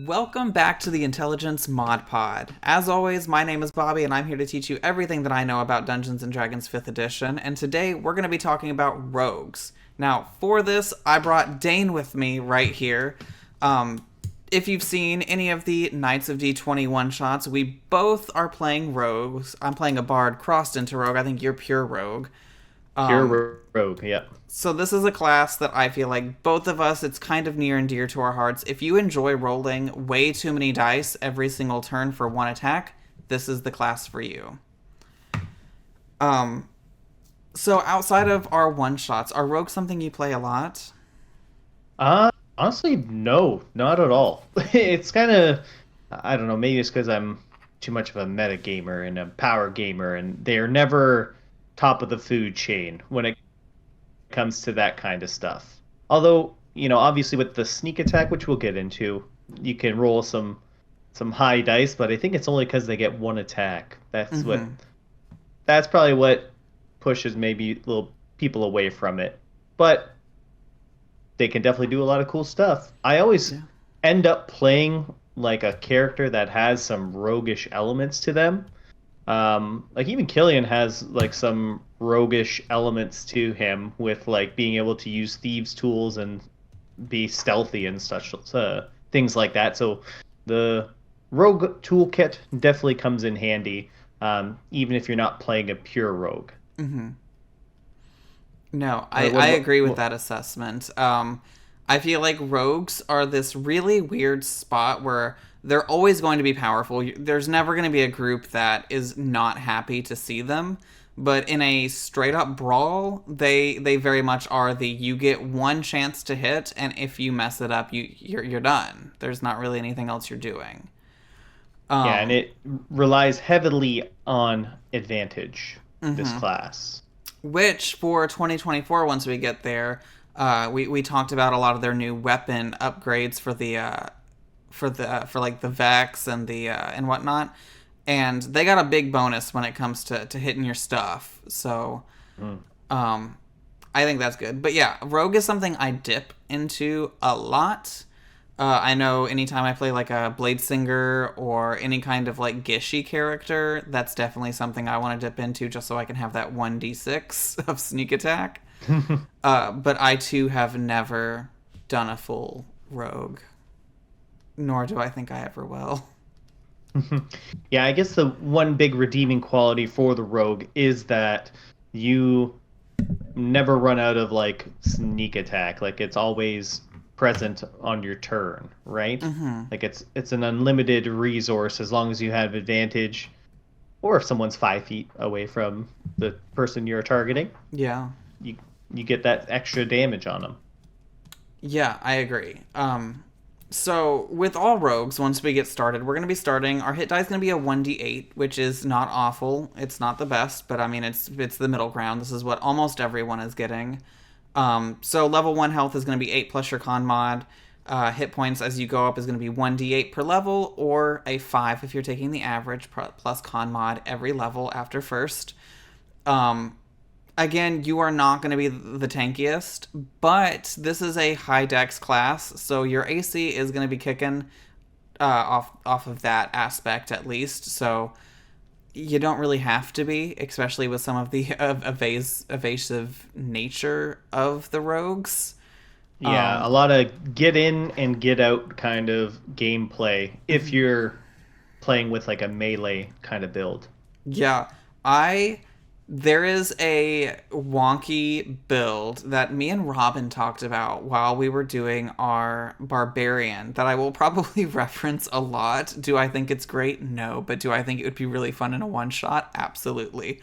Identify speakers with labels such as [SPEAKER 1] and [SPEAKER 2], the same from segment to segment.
[SPEAKER 1] Welcome back to the Intelligence Mod Pod. As always, my name is Bobby, and I'm here to teach you everything that I know about Dungeons & Dragons 5th Edition, and today we're going to be talking about rogues. Now, for this, I brought Dane with me right here. If you've seen any of the Knights of D20 one-shots, we both are playing rogues. I'm playing a bard crossed into rogue. I think you're pure rogue.
[SPEAKER 2] Pure rogue, yeah.
[SPEAKER 1] So this is a class that I feel like both of us, it's kind of near and dear to our hearts. If you enjoy rolling way too many dice every single turn for one attack, this is the class for you. So outside of our one-shots, are rogues something you play a lot?
[SPEAKER 2] Honestly, no, not at all. It's kind of, I don't know, maybe it's because I'm too much of a meta gamer and a power gamer, and they're never top of the food chain when it comes to that kind of stuff. Although, obviously with the sneak attack, which we'll get into, you can roll some high dice, but I think it's only because they get one attack. That's probably what pushes maybe little people away from it. But they can definitely do a lot of cool stuff. I always end up playing like a character that has some roguish elements to them. Like even Killian has like some roguish elements to him with like being able to use thieves' tools and be stealthy and such things like that. So the rogue toolkit definitely comes in handy, even if you're not playing a pure rogue.
[SPEAKER 1] Mm-hmm. No, I agree with that assessment. I feel like rogues are this really weird spot where they're always going to be powerful. There's never going to be a group that is not happy to see them. But in a straight up brawl, they very much are you get one chance to hit, and if you mess it up, you're done. There's not really anything else you're doing.
[SPEAKER 2] Yeah, and it relies heavily on advantage, this class.
[SPEAKER 1] Which for 2024, once we get there, we talked about a lot of their new weapon upgrades for like the Vex and the and whatnot, and they got a big bonus when it comes to hitting your stuff. So, I think that's good. But yeah, Rogue is something I dip into a lot. I know anytime I play like a Bladesinger or any kind of like Gishy character, that's definitely something I want to dip into just so I can have that 1d6 of sneak attack. But I too have never done a full rogue, nor do I think I ever will.
[SPEAKER 2] Yeah, I guess the one big redeeming quality for the rogue is that you never run out of like sneak attack. Like it's always present on your turn, right? Like it's an unlimited resource as long as you have advantage, or if someone's 5 feet away from the person you're targeting.
[SPEAKER 1] Yeah,
[SPEAKER 2] you get that extra damage on them.
[SPEAKER 1] yeah, I agree. So with all rogues, once we get started, we're going to be starting. Our hit die is going to be a 1d8, which is not awful. It's not the best, but I mean it's the middle ground. This is what almost everyone is getting. So level 1 health is going to be 8 plus your con mod. Hit points as you go up is going to be 1d8 per level, or a 5 if you're taking the average, plus con mod every level after first. Again, you are not going to be the tankiest, but this is a high dex class, so your AC is going to be kicking off of that aspect at least, so you don't really have to be, especially with some of the evasive nature of the rogues.
[SPEAKER 2] Yeah, a lot of get in and get out kind of gameplay if you're playing with like a melee kind of build.
[SPEAKER 1] Yeah, there is a wonky build that me and Robin talked about while we were doing our barbarian that I will probably reference a lot. Do I think it's great? No. But do I think it would be really fun in a one-shot? Absolutely.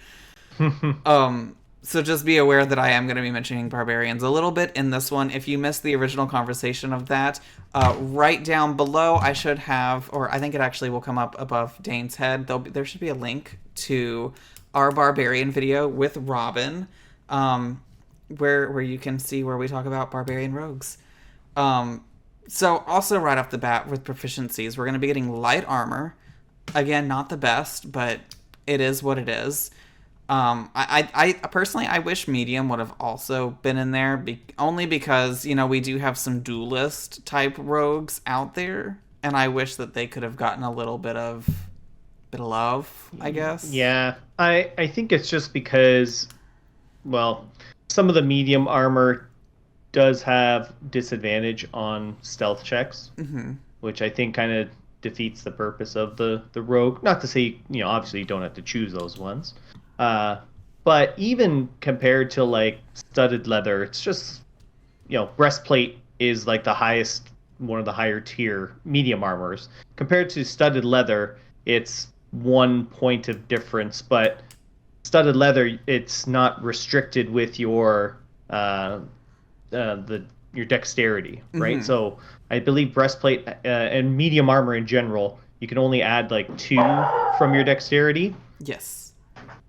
[SPEAKER 1] So just be aware that I am going to be mentioning barbarians a little bit in this one. If you missed the original conversation of that, right down below I should have, or I think it actually will come up above Dane's head, there should be a link to our barbarian video with Robin, where you can see where we talk about barbarian rogues. So also right off the bat with proficiencies, we're going to be getting light armor. Again, not the best, but it is what it is. I personally, I wish medium would have also been in there, only because, we do have some duelist type rogues out there and I wish that they could have gotten a little bit of love, I guess.
[SPEAKER 2] Yeah, I think it's just because, well, some of the medium armor does have disadvantage on stealth checks, which I think kind of defeats the purpose of the rogue. Not to say, obviously you don't have to choose those ones. Uh, but even compared to like studded leather, it's just, breastplate is like the highest, one of the higher tier medium armors. Compared to studded leather, it's 1 point of difference, but studded leather, it's not restricted with your dexterity, right? So I believe breastplate and medium armor in general, you can only add like 2 from your dexterity.
[SPEAKER 1] Yes.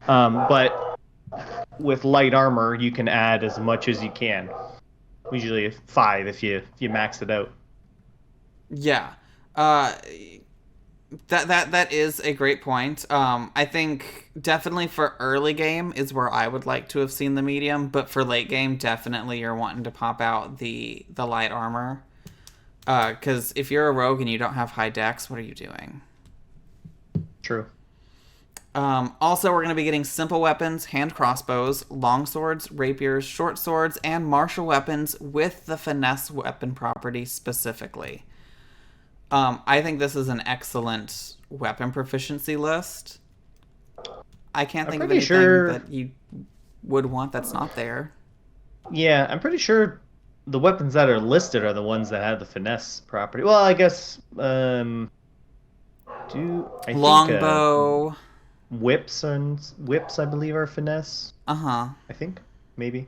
[SPEAKER 2] But with light armor, you can add as much as you can. Usually 5 if you max it out.
[SPEAKER 1] Yeah. Uh, that is a great point. I think definitely for early game is where I would like to have seen the medium, but for late game, definitely you're wanting to pop out the light armor. Because if you're a rogue and you don't have high dex, what are you doing?
[SPEAKER 2] True.
[SPEAKER 1] Also, we're going to be getting simple weapons, hand crossbows, long swords, rapiers, short swords, and martial weapons with the finesse weapon property specifically. I think this is an excellent weapon proficiency list. I can't think of anything that you would want that's not there.
[SPEAKER 2] Yeah, I'm pretty sure the weapons that are listed are the ones that have the finesse property. Well, I guess
[SPEAKER 1] Longbow.
[SPEAKER 2] Whips I believe are finesse.
[SPEAKER 1] Uh-huh.
[SPEAKER 2] I think maybe.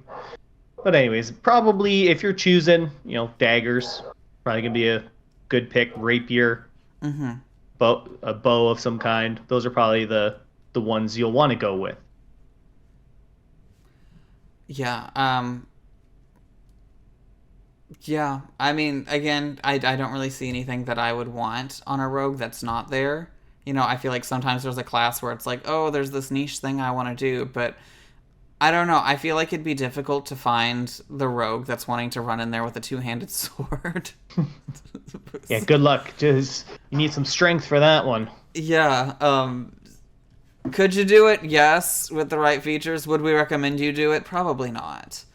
[SPEAKER 2] But anyways, probably if you're choosing, daggers, probably gonna be a good pick. Rapier, a bow of some kind. Those are probably the ones you'll want to go with.
[SPEAKER 1] Yeah. Yeah. I mean, again, I don't really see anything that I would want on a rogue that's not there. I feel like sometimes there's a class where it's like, oh, there's this niche thing I want to do, but I don't know. I feel like it'd be difficult to find the rogue that's wanting to run in there with a two-handed sword.
[SPEAKER 2] Yeah, good luck. Just you need some strength for that one.
[SPEAKER 1] Yeah. Could you do it? Yes, with the right features. Would we recommend you do it? Probably not.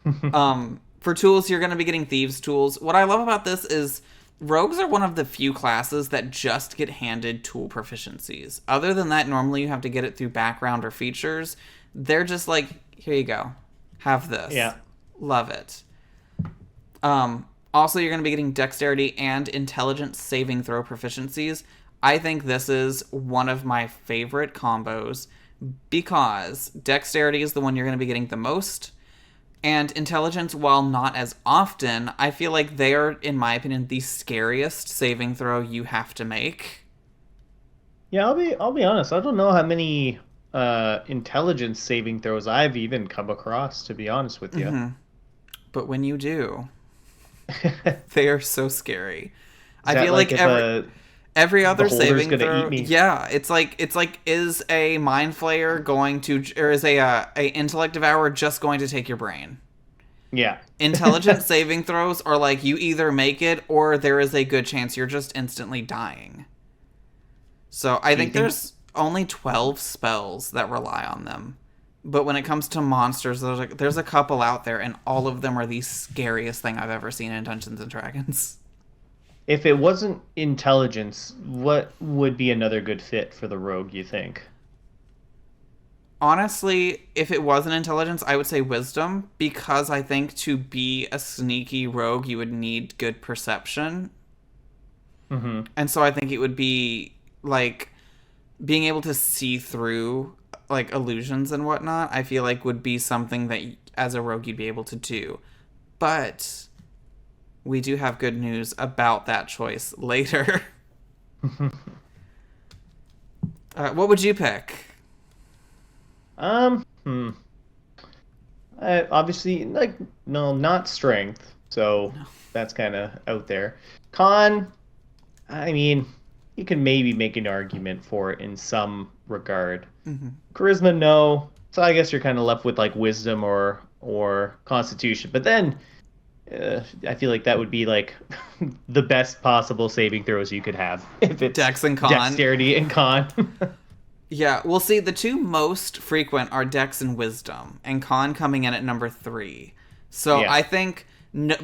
[SPEAKER 1] For tools, you're going to be getting thieves' tools. What I love about this is rogues are one of the few classes that just get handed tool proficiencies. Other than that, normally you have to get it through background or features. They're just like, here you go. Have this.
[SPEAKER 2] Yeah.
[SPEAKER 1] Love it. Also, you're going to be getting dexterity and intelligence saving throw proficiencies. I think this is one of my favorite combos because dexterity is the one you're going to be getting the most. And intelligence, while not as often, I feel like they are, in my opinion, the scariest saving throw you have to make.
[SPEAKER 2] Yeah, I'll be honest. I don't know how many intelligence saving throws I've even come across, to be honest with you.
[SPEAKER 1] But when you do, they are so scary.
[SPEAKER 2] I
[SPEAKER 1] feel like every other saving throw, yeah, it's like is a mind flayer going to, or is a intellect devourer just going to take your brain?
[SPEAKER 2] Yeah.
[SPEAKER 1] Intelligent saving throws are like you either make it or there is a good chance you're just instantly dying. So I think there's only 12 spells that rely on them. But when it comes to monsters, there's a couple out there, and all of them are the scariest thing I've ever seen in Dungeons & Dragons.
[SPEAKER 2] If it wasn't intelligence, what would be another good fit for the rogue, you think?
[SPEAKER 1] Honestly, if it wasn't intelligence, I would say wisdom, because I think to be a sneaky rogue, you would need good perception. And so I think it would be, like, being able to see through, like, illusions and whatnot, I feel like would be something that, as a rogue, you'd be able to do. But we do have good news about that choice later. What would you pick?
[SPEAKER 2] Obviously, like, no, not strength. So that's kind of out there. Con, I mean, you can maybe make an argument for it in some regard. Charisma, no. So I guess you're kind of left with like wisdom or constitution. But then I feel like that would be like the best possible saving throws you could have if it's
[SPEAKER 1] Dex and con.
[SPEAKER 2] dexterity and con.
[SPEAKER 1] Yeah, well, see, the two most frequent are Dex and Wisdom, and Con coming in at number 3. So
[SPEAKER 2] Yeah.
[SPEAKER 1] I think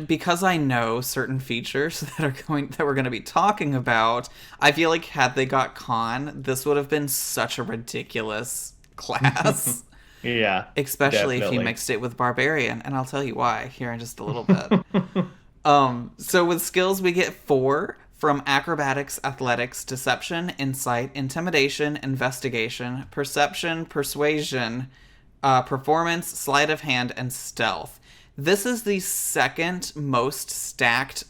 [SPEAKER 1] because I know certain features that we're going to be talking about, I feel like had they got Con, this would have been such a ridiculous class,
[SPEAKER 2] Yeah,
[SPEAKER 1] especially if you
[SPEAKER 2] definitely.
[SPEAKER 1] mixed it with Barbarian, and I'll tell you why here in just a little bit. So with skills, we get 4 from acrobatics, athletics, deception, insight, intimidation, investigation, perception, persuasion, performance, sleight of hand, and stealth. This is the second most stacked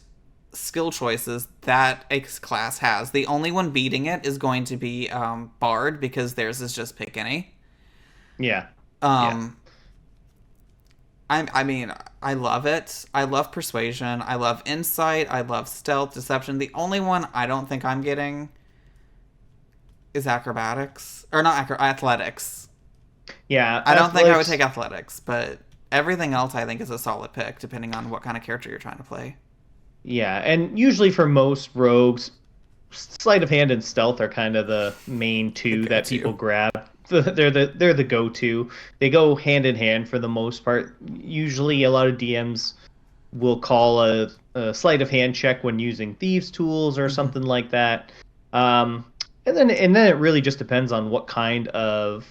[SPEAKER 1] skill choices that a class has. The only one beating it is going to be Bard because theirs is just pick any.
[SPEAKER 2] Yeah. Yeah.
[SPEAKER 1] Um, I mean, I love it. I love persuasion. I love insight. I love stealth, deception. The only one I don't think I'm getting is acrobatics. Or not athletics.
[SPEAKER 2] Yeah,
[SPEAKER 1] I don't think I would
[SPEAKER 2] athletics.
[SPEAKER 1] take athletics, but everything else I think is a solid pick, depending on what kind of character you're trying to play.
[SPEAKER 2] Yeah, and usually for most rogues, sleight of hand and stealth are kind of the main
[SPEAKER 1] The
[SPEAKER 2] two
[SPEAKER 1] go
[SPEAKER 2] that people
[SPEAKER 1] to.
[SPEAKER 2] grab. They're the go-to. They go hand in hand for the most part. Usually, a lot of DMs will call a sleight of hand check when using thieves' tools or
[SPEAKER 1] Hmm.
[SPEAKER 2] something like that. Um, and then it really just depends on what kind of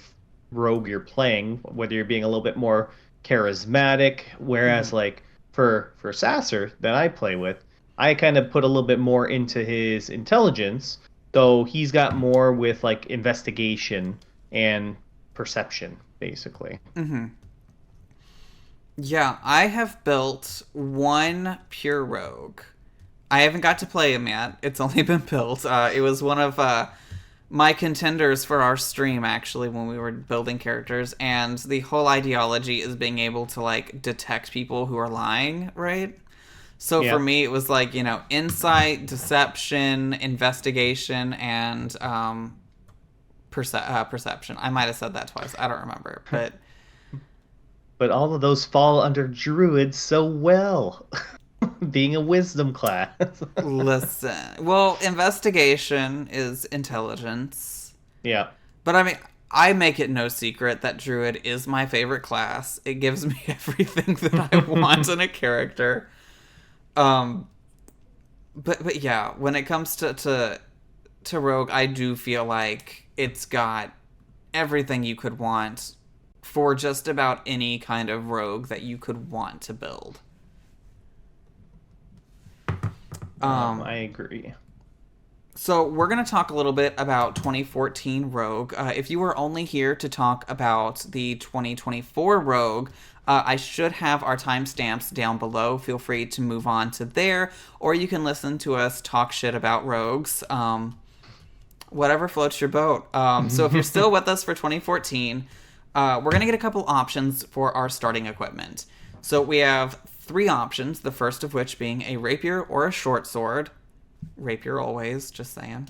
[SPEAKER 2] rogue you're playing, whether you're being a little bit more charismatic.
[SPEAKER 1] Hmm.
[SPEAKER 2] Whereas like for Sasser that I play with, I kind of put a little bit more into his intelligence, though he's got more with like investigation and perception, basically.
[SPEAKER 1] Hmm. Yeah, I have built one pure rogue. I haven't got to play him yet. It's only been built. It was one of my contenders for our stream actually when we were building characters, and the whole ideology is being able to like detect people who are lying, right? So for
[SPEAKER 2] Yeah.
[SPEAKER 1] me, it was like insight, deception, investigation, and perception. I might have said that twice. I don't remember, but
[SPEAKER 2] But all of those fall under druid so well, being a wisdom class.
[SPEAKER 1] listen. Well, investigation is intelligence.
[SPEAKER 2] Yeah.
[SPEAKER 1] But I mean, I make it no secret that Druid is my favorite class. It gives me everything that I want in a character. Um, but yeah, when it comes to Rogue, I do feel like it's got everything you could want for just about any kind of rogue that you could want to build. Um,
[SPEAKER 2] I agree.
[SPEAKER 1] So, we're going to talk a little bit about 2014 Rogue. If you were only here to talk about the 2024 Rogue, I should have our timestamps down below. Feel free to move on to there, or you can listen to us talk shit about rogues. Whatever floats your boat. So, if you're still with us for 2014, we're going to get a couple options for our starting equipment. So, we have 3 options, the first of which being a rapier or a short sword. Rapier always, just saying.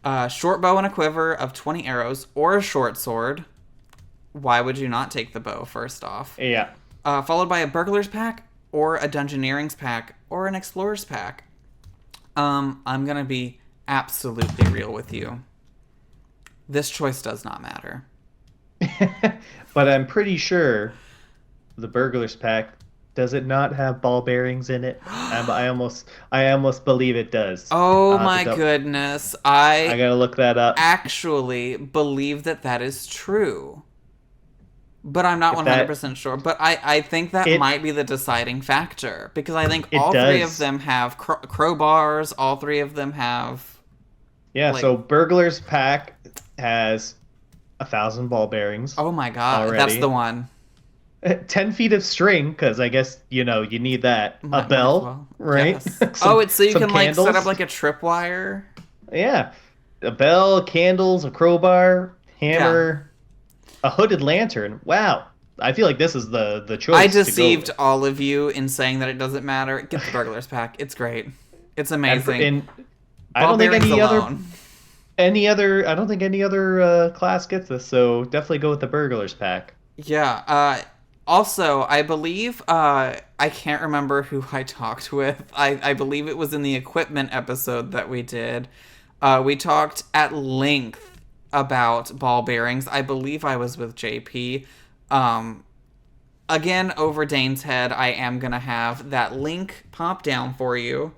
[SPEAKER 2] Hmm.
[SPEAKER 1] Short bow and a quiver of 20 arrows, or a short sword. Why would you not take the bow, first off?
[SPEAKER 2] Yeah.
[SPEAKER 1] Followed by a burglar's pack, or a dungeoneering's pack, or an explorer's pack. I'm gonna be absolutely real with you. This choice does not matter.
[SPEAKER 2] But I'm pretty sure the burglar's pack does it not have ball bearings in it? I almost believe it does.
[SPEAKER 1] Oh
[SPEAKER 2] I'll have to
[SPEAKER 1] my goodness. I
[SPEAKER 2] I gotta look that up.
[SPEAKER 1] actually believe that that is true. But I'm not
[SPEAKER 2] If that
[SPEAKER 1] 100% sure. But I think that
[SPEAKER 2] it
[SPEAKER 1] might be the deciding factor because I think
[SPEAKER 2] it
[SPEAKER 1] all 3 of
[SPEAKER 2] does.
[SPEAKER 1] them have crowbars. All 3 of them have
[SPEAKER 2] Yeah,
[SPEAKER 1] like,
[SPEAKER 2] so burglar's pack has 1,000 ball bearings
[SPEAKER 1] oh my god, that's the
[SPEAKER 2] already.
[SPEAKER 1] one.
[SPEAKER 2] 10 feet of string, because I guess you need that. A
[SPEAKER 1] Might as
[SPEAKER 2] bell,
[SPEAKER 1] well.
[SPEAKER 2] right?
[SPEAKER 1] Yes. Oh,
[SPEAKER 2] some
[SPEAKER 1] it's so you
[SPEAKER 2] some
[SPEAKER 1] can like set up
[SPEAKER 2] candles.
[SPEAKER 1] like a tripwire.
[SPEAKER 2] Yeah, a bell, candles, a crowbar,
[SPEAKER 1] Yeah.
[SPEAKER 2] hammer, a hooded lantern. Wow, I feel like this is the
[SPEAKER 1] I
[SPEAKER 2] choice to go
[SPEAKER 1] deceived
[SPEAKER 2] with.
[SPEAKER 1] all of you in saying that it doesn't matter. Get the burglar's pack. It's great. It's
[SPEAKER 2] And
[SPEAKER 1] amazing.
[SPEAKER 2] and I
[SPEAKER 1] Ball
[SPEAKER 2] don't think
[SPEAKER 1] bearings
[SPEAKER 2] any other
[SPEAKER 1] alone.
[SPEAKER 2] any other I don't think any other class gets this. So definitely go with the burglar's pack.
[SPEAKER 1] Yeah. Also, I believe I can't remember who I talked with. I believe it was in the equipment episode that we did. We talked at length about ball bearings. I believe I was with JP. Again, over Dane's head, I am going to have that link pop down for you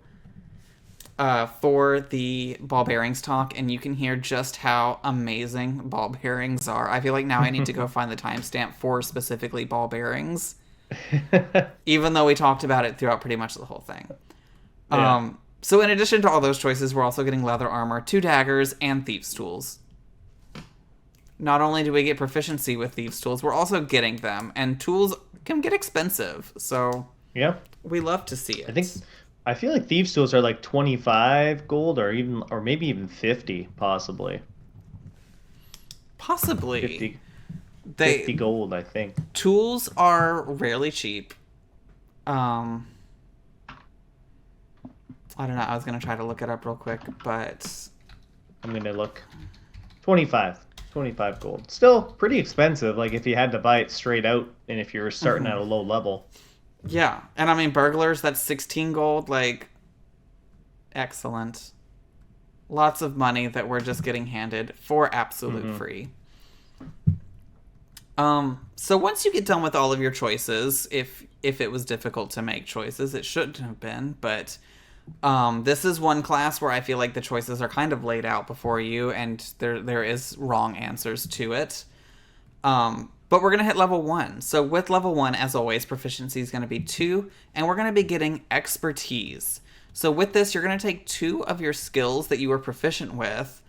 [SPEAKER 1] for the ball bearings talk, and you can hear just how amazing ball bearings are. I feel like now I need to go find the timestamp for specifically ball bearings, even though we talked about it throughout pretty much the whole thing.
[SPEAKER 2] Yeah.
[SPEAKER 1] So in addition to all those choices, we're also getting leather armor, 2 daggers, and thieves' tools. Not only do we get proficiency with thieves' tools, we're also getting them, and tools can get expensive, so
[SPEAKER 2] Yeah.
[SPEAKER 1] we love to see it.
[SPEAKER 2] I feel like thieves tools are like 25 gold or maybe even 50 possibly.
[SPEAKER 1] Possibly.
[SPEAKER 2] 50 gold, I think.
[SPEAKER 1] Tools are rarely cheap. I don't know. I was going to try to look it up real quick, but
[SPEAKER 2] I'm going to look. 25 gold. Still pretty expensive, like if you had to buy it straight out and if you're starting at a low level.
[SPEAKER 1] Yeah. And I mean, burglars, that's 16 gold. Like, excellent. Lots of money that we're just getting handed for absolute free. So once you get done with all of your choices, if it was difficult to make choices, it shouldn't have been, but this is one class where I feel like the choices are kind of laid out before you, and there is wrong answers to it. But we're going to hit level 1. So with level 1, as always, proficiency is going to be 2, and we're going to be getting expertise. So with this, you're going to take 2 of your skills that you are proficient with,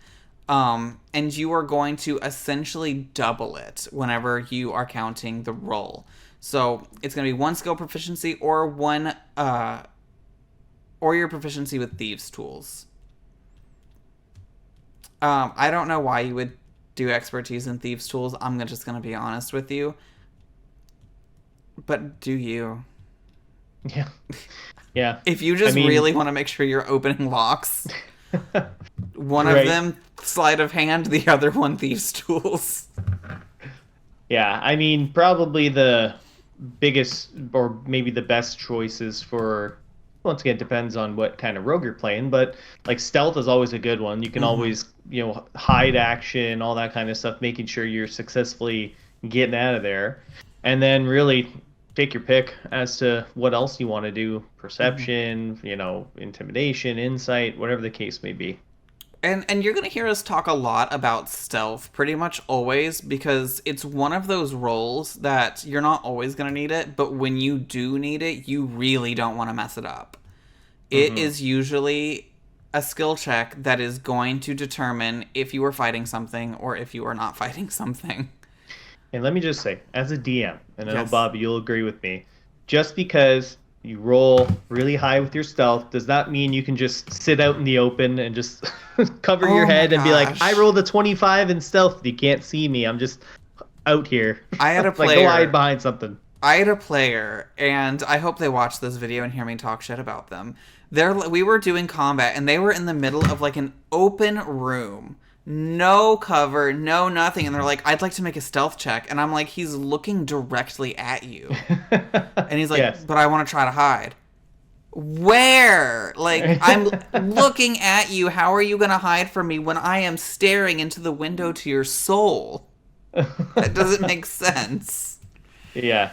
[SPEAKER 1] and you are going to essentially double it whenever you are counting the roll. So it's going to be 1 skill proficiency or or your proficiency with thieves' tools. I don't know why you would do expertise in thieves' tools. I'm just going to be honest with you. But do you?
[SPEAKER 2] Yeah. Yeah.
[SPEAKER 1] If you just really want to make sure you're opening locks, one of them sleight of hand, the other one thieves' tools.
[SPEAKER 2] Yeah, I mean, probably the biggest or maybe the best choices for, once again, it depends on what kind of rogue you're playing, but like stealth is always a good one. You can always, hide action, all that kind of stuff, making sure you're successfully getting out of there. And then really take your pick as to what else you want to do. Perception, intimidation, insight, whatever the case may be.
[SPEAKER 1] And you're going to hear us talk a lot about stealth pretty much always, because it's one of those roles that you're not always going to need it, but when you do need it, you really don't want to mess it up. It is usually a skill check that is going to determine if you are fighting something or if you are not fighting something.
[SPEAKER 2] And let me just say, as a DM, and I know, Bob, you'll agree with me, just because you roll really high with your stealth does not mean you can just sit out in the open and just cover your head and be like, I rolled a 25 in stealth. You can't see me. I'm just out here.
[SPEAKER 1] I had a player.
[SPEAKER 2] Like, go hide behind something.
[SPEAKER 1] I had a player, and I hope they watch this video and hear me talk shit about them. We were doing combat, and they were in the middle of like an open room. No cover, no nothing. And they're like, I'd like to make a stealth check. And I'm like, he's looking directly at you. And he's like, but I want to try to hide. Where? Like, I'm looking at you. How are you going to hide from me when I am staring into the window to your soul? That doesn't make sense.
[SPEAKER 2] Yeah.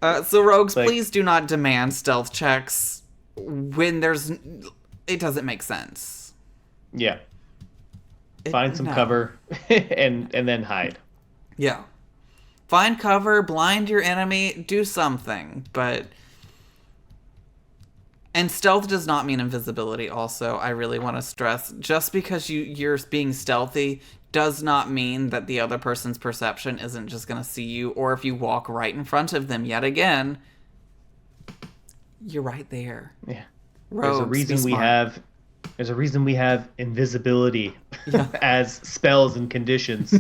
[SPEAKER 1] So rogues, please do not demand stealth checks when it doesn't make sense.
[SPEAKER 2] Yeah. Find some cover and then hide.
[SPEAKER 1] Yeah. Find cover, blind your enemy, do something. And stealth does not mean invisibility also, I really want to stress. Just because you're being stealthy does not mean that the other person's perception isn't just going to see you, or if you walk right in front of them yet again, you're right there.
[SPEAKER 2] Yeah.
[SPEAKER 1] Rogues,
[SPEAKER 2] There's a reason we have invisibility as spells and conditions.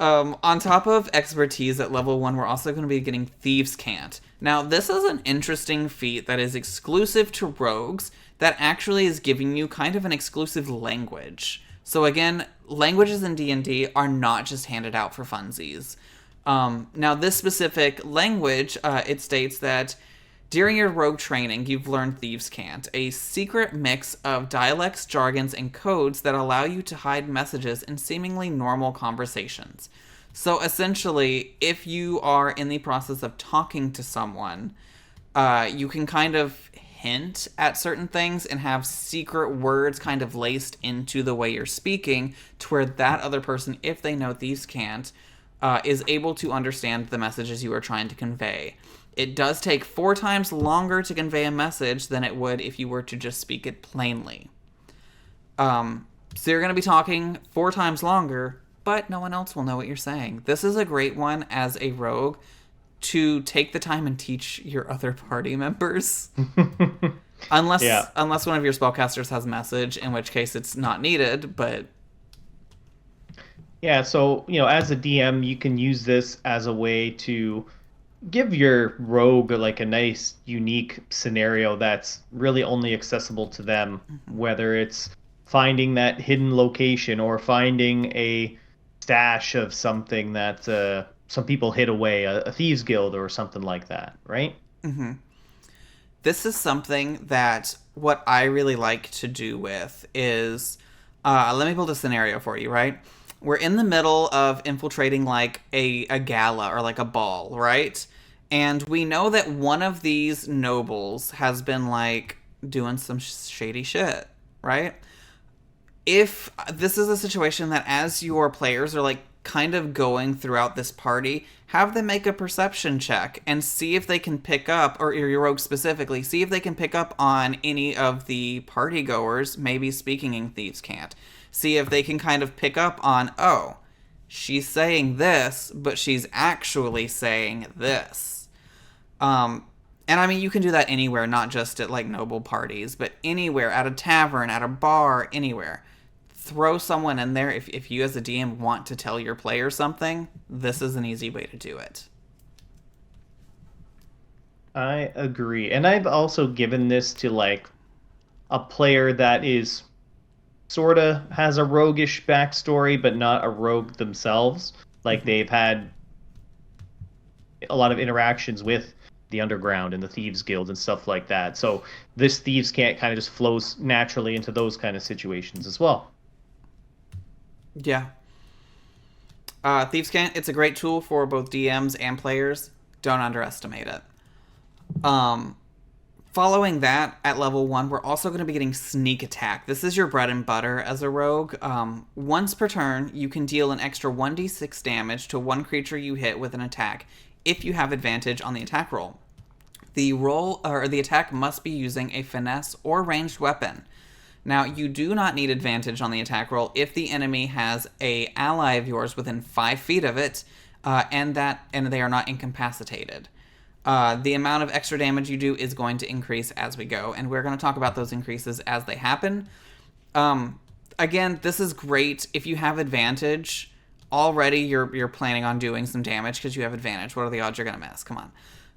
[SPEAKER 1] On top of expertise at level 1, we're also going to be getting Thieves' Cant. Now, this is an interesting feat that is exclusive to rogues that actually is giving you kind of an exclusive language. So again, languages in D&D are not just handed out for funsies. Now, this specific language, it states that during your rogue training, you've learned Thieves' Cant, a secret mix of dialects, jargons, and codes that allow you to hide messages in seemingly normal conversations. So essentially, if you are in the process of talking to someone, you can kind of hint at certain things and have secret words kind of laced into the way you're speaking to where that other person, if they know Thieves' Cant, is able to understand the messages you are trying to convey. It does take 4 times longer to convey a message than it would if you were to just speak it plainly. So you're going to be talking 4 times longer, but no one else will know what you're saying. This is a great one as a rogue to take the time and teach your other party members. Unless
[SPEAKER 2] Yeah.
[SPEAKER 1] unless one of your spellcasters has message, in which case it's not needed, but
[SPEAKER 2] Yeah, so, as a DM, you can use this as a way to give your rogue like a nice, unique scenario that's really only accessible to them, whether it's finding that hidden location or finding a stash of something that some people hid away, a thieves guild or something like that, right?
[SPEAKER 1] this is something that what I really like to do with is let me build a scenario for you, right? We're in the middle of infiltrating like a gala or like a ball, right? And we know that one of these nobles has been like doing some shady shit, right? If this is a situation that as your players are like kind of going throughout this party, have them make a perception check and see if they can pick up, or your rogue specifically, see if they can pick up on any of the party goers maybe speaking in Thieves' Cant. See if they can kind of pick up on, oh, she's saying this, but she's actually saying this. And I mean, you can do that anywhere, not just at like noble parties, but anywhere, at a tavern, at a bar, anywhere. Throw someone in there. If you as a DM want to tell your player something, this is an easy way to do it.
[SPEAKER 2] I agree. And I've also given this to like a player that is sort of has a roguish backstory, but not a rogue themselves. Like
[SPEAKER 1] Mm-hmm.
[SPEAKER 2] they've had a lot of interactions with the underground and the thieves guilds and stuff like that. So this thieves can't kind of just flows naturally into those kind of situations as well.
[SPEAKER 1] Yeah. Thieves' Cant, it's a great tool for both DMs and players. Don't underestimate it. Um, Following that, at level 1, we're also going to be getting Sneak Attack. This is your bread and butter as a rogue. Once per turn, you can deal an extra 1d6 damage to one creature you hit with an attack if you have advantage on the attack roll. The roll or the attack must be using a finesse or ranged weapon. Now, you do not need advantage on the attack roll if the enemy has a ally of yours within 5 feet of it, and they are not incapacitated. The amount of extra damage you do is going to increase as we go, and we're going to talk about those increases as they happen. Again, this is great if you have advantage. Already, you're planning on doing some damage because you have advantage. What are the odds you're going to miss? Come on.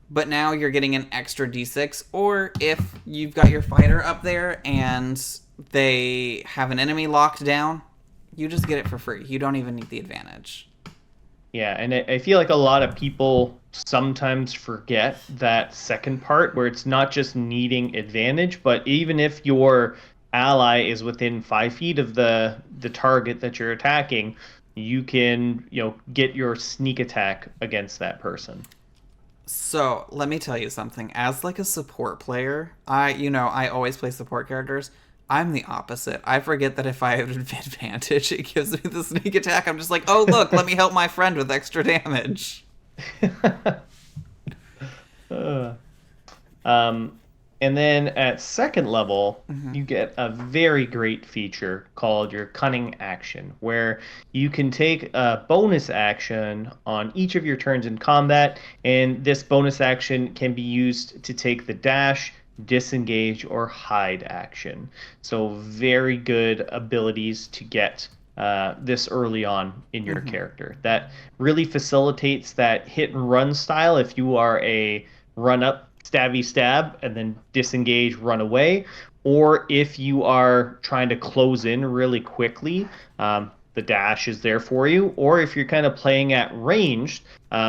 [SPEAKER 1] But now you're getting an extra d6, or if you've got your fighter up there and they have an enemy locked down, you just get it for free. You don't even need the advantage.
[SPEAKER 2] Yeah, and I feel like a lot of people sometimes forget that second part where it's not just needing advantage, but even if your ally is within 5 feet of the target that you're attacking, you can, get your sneak attack against that person.
[SPEAKER 1] So let me tell you something. As like a support player, I always play support characters. I'm the opposite. I forget that if I have an advantage, it gives me the sneak attack. I'm just like, oh look, let me help my friend with extra damage.
[SPEAKER 2] Uh, Um, and then at second level,
[SPEAKER 1] Mm-hmm.
[SPEAKER 2] you get a very great feature called your cunning action, where you can take a bonus action on each of your turns in combat, and this bonus action can be used to take the dash, disengage, or hide action. So very good abilities to get this early on in your
[SPEAKER 1] Mm-hmm.
[SPEAKER 2] character. That really facilitates that hit and run style if you are a run up, stabby stab, and then disengage, run away. Or if you are trying to close in really quickly, the dash is there for you. Or if you're kind of playing at ranged,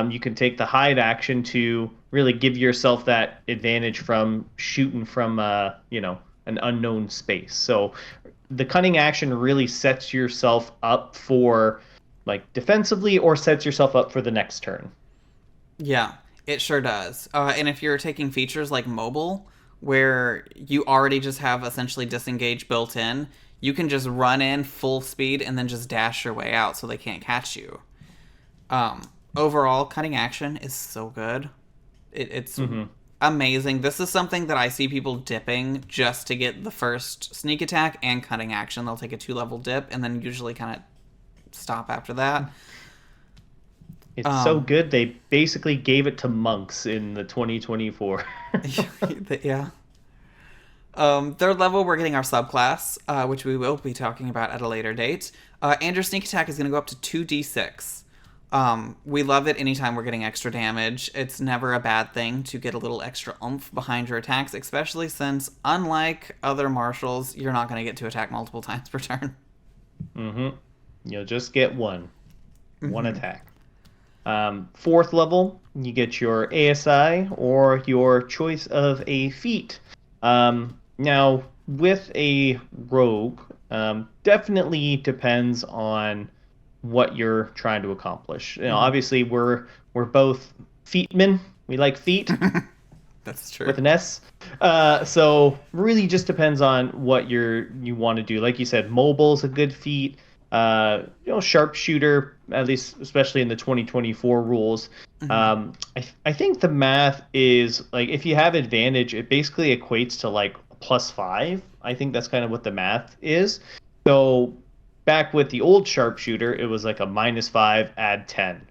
[SPEAKER 2] you can take the hide action to really give yourself that advantage from shooting from an unknown space. So the cunning action really sets yourself up for like defensively or sets yourself up for the next turn.
[SPEAKER 1] Yeah, it sure does. And if you're taking features like mobile, where you already just have essentially disengage built in, you can just run in full speed and then just dash your way out so they can't catch you. Um, Overall, cutting action is so good. It's amazing. This is something that I see people dipping just to get the first sneak attack and cutting action. They'll take a 2-level dip and then usually kind of stop after that.
[SPEAKER 2] It's so good they basically gave it to monks in the 2024.
[SPEAKER 1] Yeah. Third level, we're getting our subclass, which we will be talking about at a later date. And your sneak attack is going to go up to 2d6. We love it anytime we're getting extra damage. It's never a bad thing to get a little extra oomph behind your attacks, especially since, unlike other martials, you're not going to get to attack multiple times per turn.
[SPEAKER 2] You'll just get one attack. Fourth level, you get your ASI or your choice of a feat. Now, with a rogue, definitely depends on what you're trying to accomplish. Obviously, we're both feetmen. We like feet.
[SPEAKER 1] That's true.
[SPEAKER 2] With an S. So really just depends on what you want to do. Like you said, mobile's a good feat. Sharpshooter, at least especially in the 2024 rules. I think the math is like if you have advantage, it basically equates to like +5. I think that's kind of what the math is. So back with the old sharpshooter, it was like a -5, add 10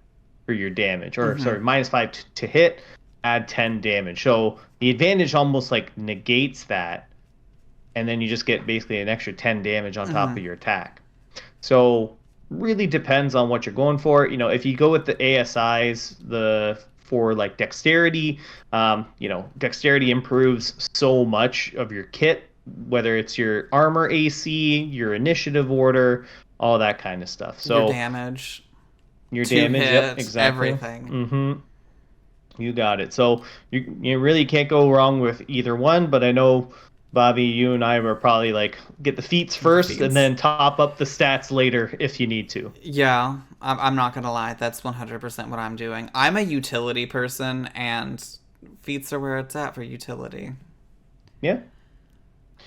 [SPEAKER 2] for your damage, or sorry, -5 to hit, add 10 damage. So the advantage almost like negates that, and then you just get basically an extra 10 damage on top of your attack. So really depends on what you're going for. If you go with the ASIs, for like dexterity, dexterity improves so much of your kit, whether it's your armor AC, your initiative order, all that kind of stuff. So
[SPEAKER 1] your damage,
[SPEAKER 2] hits, yep, exactly.
[SPEAKER 1] Everything.
[SPEAKER 2] You got it. So you really can't go wrong with either one. But I know, Bobby, you and I were probably like get the feats first and then top up the stats later if you need to.
[SPEAKER 1] Yeah, I'm not gonna lie. That's 100% what I'm doing. I'm a utility person, and feats are where it's at for utility.
[SPEAKER 2] Yeah.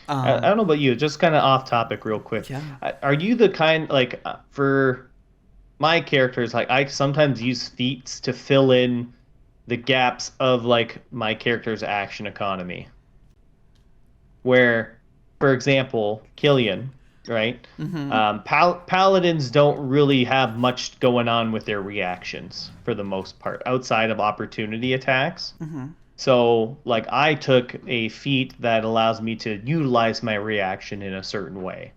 [SPEAKER 2] I don't know about you, just kind of off topic real quick.
[SPEAKER 1] Yeah.
[SPEAKER 2] Are you the kind, like, for my characters, like, I sometimes use feats to fill in the gaps of, like, my character's action economy. Where, for example, Killian, right? Paladins don't really have much going on with their reactions, for the most part, outside of opportunity attacks. So, like, I took a feat that allows me to utilize my reaction in a certain way.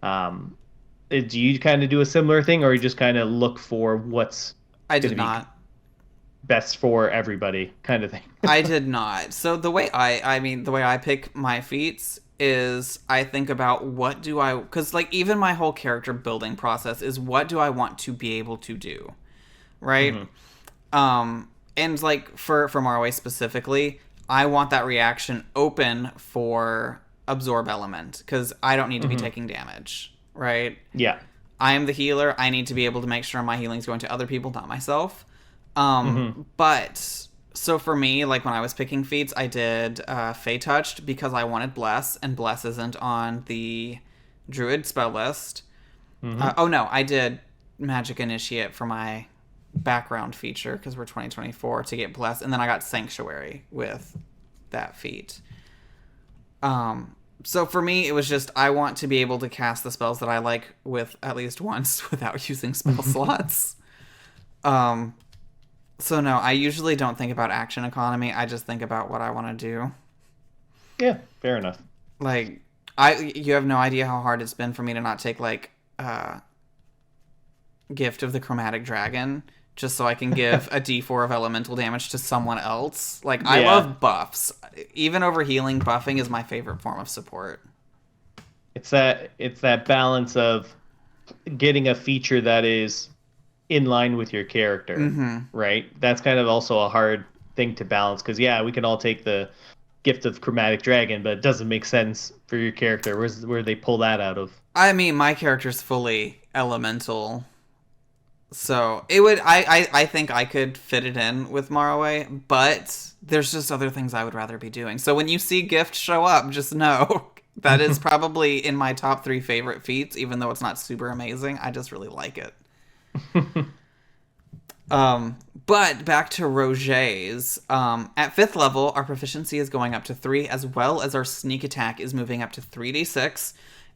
[SPEAKER 2] Do you kind of do a similar thing, or you just kind of look for what's
[SPEAKER 1] I did not
[SPEAKER 2] best for everybody, kind of thing?
[SPEAKER 1] I did not. So the way the way I pick my feats is I think about because like even my whole character building process is what do I want to be able to do, right? And like for Marway specifically, I want that reaction open for absorb element because I don't need to be taking damage, right?
[SPEAKER 2] Yeah.
[SPEAKER 1] I am the healer. I need to be able to make sure my healing is going to other people, not myself. But so for me, like when I was picking feats, I did Fey Touched because I wanted Bless, and Bless isn't on the Druid spell list. Oh no, I did Magic Initiate for my background feature because we're 2024 to get Bless, and then I got Sanctuary with that feat. So for me, it was just I want to be able to cast the spells that I like with at least once without using spell slots. So no, I usually don't think about action economy. I just think about what I want to do.
[SPEAKER 2] Yeah, fair enough.
[SPEAKER 1] Like, you have no idea how hard it's been for me to not take like Gift of the Chromatic Dragon just so I can give a D4 of elemental damage to someone else. Like, I love buffs. Even over healing, buffing is my favorite form of support.
[SPEAKER 2] It's that balance of getting a feature that is in line with your character, right? That's kind of also a hard thing to balance because yeah, we can all take the gift of chromatic dragon, but it doesn't make sense for your character. Where they pull that out of?
[SPEAKER 1] I mean, my character's fully elemental, so it would. I think I could fit it in with Morrowind, but there's just other things I would rather be doing. So when you see gift show up, just know that is probably in my top 3 favorite feats, even though it's not super amazing. I just really like it. But back to Roger's. At 5th level, our proficiency is going up to 3, as well as our sneak attack is moving up to 3d6.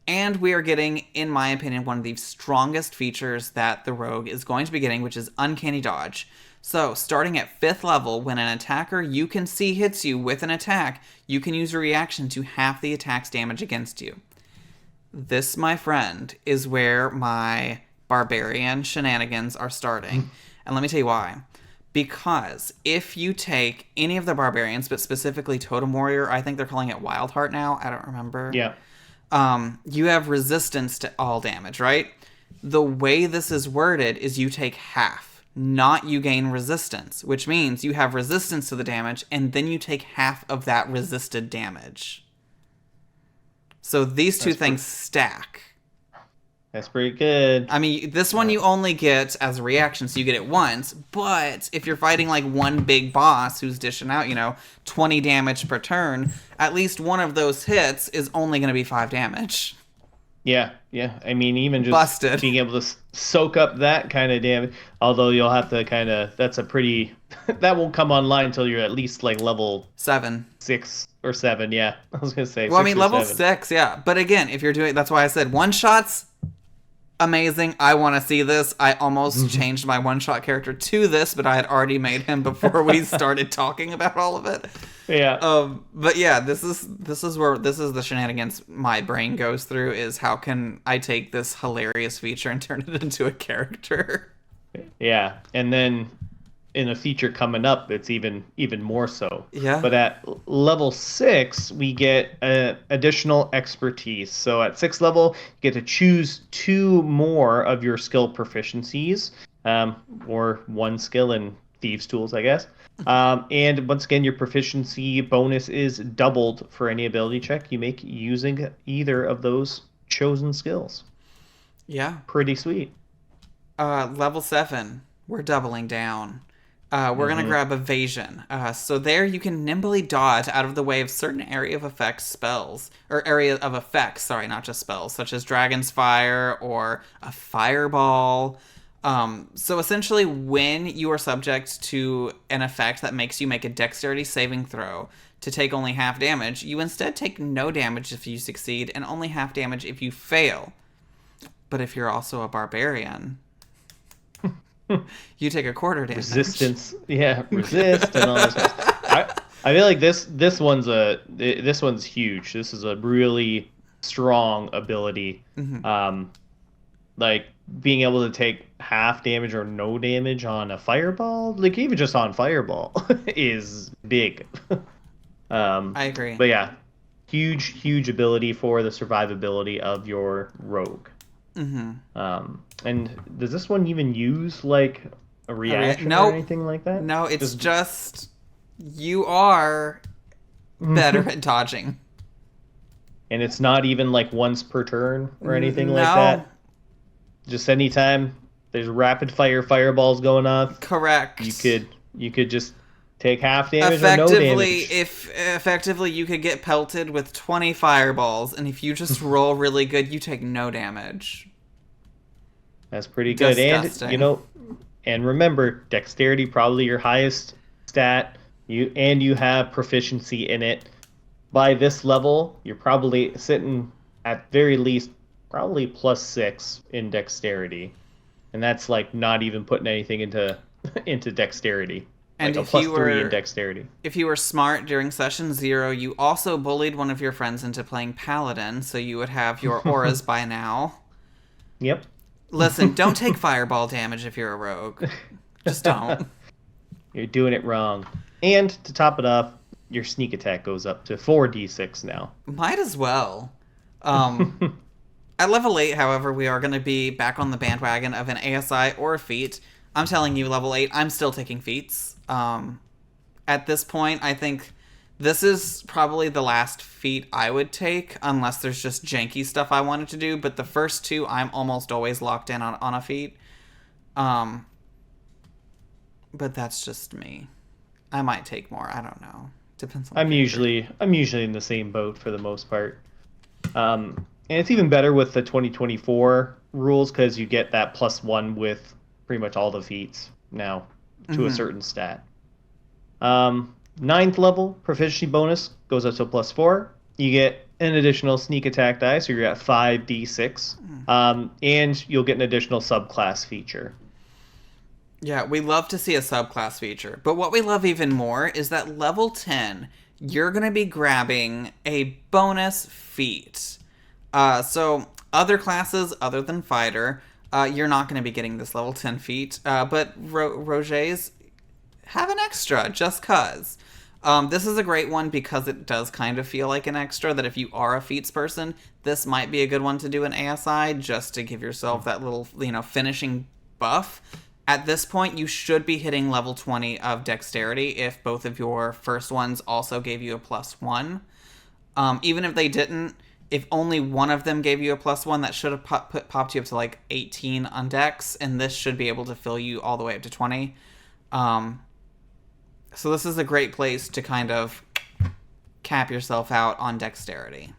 [SPEAKER 1] And we are getting, in my opinion, one of the strongest features that the rogue is going to be getting, which is uncanny dodge. So, starting at 5th level, when an attacker you can see hits you with an attack, you can use a reaction to half the attack's damage against you. This, my friend, is where my barbarian shenanigans are starting. And let me tell you why. Because if you take any of the barbarians, but specifically Totem Warrior, I think they're calling it Wildheart now, I don't remember.
[SPEAKER 2] Yeah.
[SPEAKER 1] You have resistance to all damage, right? The way this is worded is you take half, not you gain resistance, which means you have resistance to the damage, and then you take half of that resisted damage. So these two things stack.
[SPEAKER 2] That's pretty good.
[SPEAKER 1] I mean, this one you only get as a reaction, so you get it once, but if you're fighting like one big boss who's dishing out, 20 damage per turn, at least one of those hits is only going to be 5 damage.
[SPEAKER 2] Yeah. I mean, even just
[SPEAKER 1] Busted.
[SPEAKER 2] being able to soak up that kind of damage, although you'll have to that's a pretty, that won't come online until you're at least like level
[SPEAKER 1] 7.
[SPEAKER 2] 6 or 7, yeah. I was going to say
[SPEAKER 1] Well, I mean, level
[SPEAKER 2] 7.
[SPEAKER 1] 6, yeah. But again, if you're doing, that's why I said one-shots, amazing. I want to see this. I almost changed my one-shot character to this, but I had already made him before we started talking about all of it.
[SPEAKER 2] Yeah.
[SPEAKER 1] But yeah, this is the shenanigans my brain goes through, is how can I take this hilarious feature and turn it into a character?
[SPEAKER 2] Yeah. And then in a feature coming up, it's even more so.
[SPEAKER 1] Yeah.
[SPEAKER 2] But at level 6, we get additional expertise. So at 6th level, you get to choose 2 more of your skill proficiencies, or 1 skill in Thieves' Tools, I guess. And once again, your proficiency bonus is doubled for any ability check you make using either of those chosen skills.
[SPEAKER 1] Yeah.
[SPEAKER 2] Pretty sweet.
[SPEAKER 1] Level 7, we're doubling down. We're going to grab evasion. So there you can nimbly dodge out of the way of certain area of effects, sorry, not just spells, such as Dragon's Fire or a Fireball. So essentially, when you are subject to an effect that makes you make a dexterity saving throw to take only half damage, you instead take no damage if you succeed and only half damage if you fail. But if you're also a barbarian, you take a quarter damage.
[SPEAKER 2] Resistance, yeah, resist and all this. I feel like this one's huge. This is a really strong ability. Like being able to take half damage or no damage on a fireball, like even just on fireball, is big.
[SPEAKER 1] I agree.
[SPEAKER 2] But yeah, huge ability for the survivability of your rogue. And does this one even use like a reaction or anything like that?
[SPEAKER 1] No, it's just you are better at dodging.
[SPEAKER 2] And it's not even like once per turn or anything like that? Just anytime there's rapid fire fireballs going off.
[SPEAKER 1] Correct.
[SPEAKER 2] You could just take half damage or no damage.
[SPEAKER 1] Effectively, you could get pelted with 20 fireballs, and if you just roll really good, you take no damage.
[SPEAKER 2] That's pretty good.
[SPEAKER 1] Disgusting.
[SPEAKER 2] And remember, dexterity probably your highest stat. You have proficiency in it. By this level, you're probably sitting at very least probably +6 in dexterity. And that's like not even putting anything into dexterity.
[SPEAKER 1] And
[SPEAKER 2] like
[SPEAKER 1] if
[SPEAKER 2] a
[SPEAKER 1] you
[SPEAKER 2] +3 in dexterity.
[SPEAKER 1] If you were smart during session 0, you also bullied one of your friends into playing paladin, so you would have your auras by now.
[SPEAKER 2] Yep.
[SPEAKER 1] Listen, don't take fireball damage if you're a rogue. Just don't.
[SPEAKER 2] You're doing it wrong. And to top it off, your sneak attack goes up to 4d6 now.
[SPEAKER 1] Might as well. At level 8, however, we are going to be back on the bandwagon of an ASI or a feat. I'm telling you, level 8, I'm still taking feats. At this point, I think this is probably the last feat I would take, unless there's just janky stuff I wanted to do. But the first two, I'm almost always locked in on a feat. But that's just me. I might take more. I don't know. Depends on.
[SPEAKER 2] I'm usually in the same boat for the most part. And it's even better with the 2024 rules because you get that +1 with pretty much all the feats now to a certain stat. Ninth level proficiency bonus goes up to +4. You get an additional sneak attack die, so you're at 5d6. And you'll get an additional subclass feature.
[SPEAKER 1] Yeah, we love to see a subclass feature. But what we love even more is that level 10, you're going to be grabbing a bonus feat. So other classes other than fighter, you're not going to be getting this level 10 feat. But Roger's have an extra just cuz. This is a great one because it does kind of feel like an extra that if you are a feats person, this might be a good one to do an ASI just to give yourself that little, finishing buff. At this point, you should be hitting level 20 of dexterity if both of your first ones also gave you a +1. Even if they didn't, if only one of them gave you a +1, that should have popped you up to like 18 on dex, and this should be able to fill you all the way up to 20. So this is a great place to kind of cap yourself out on dexterity.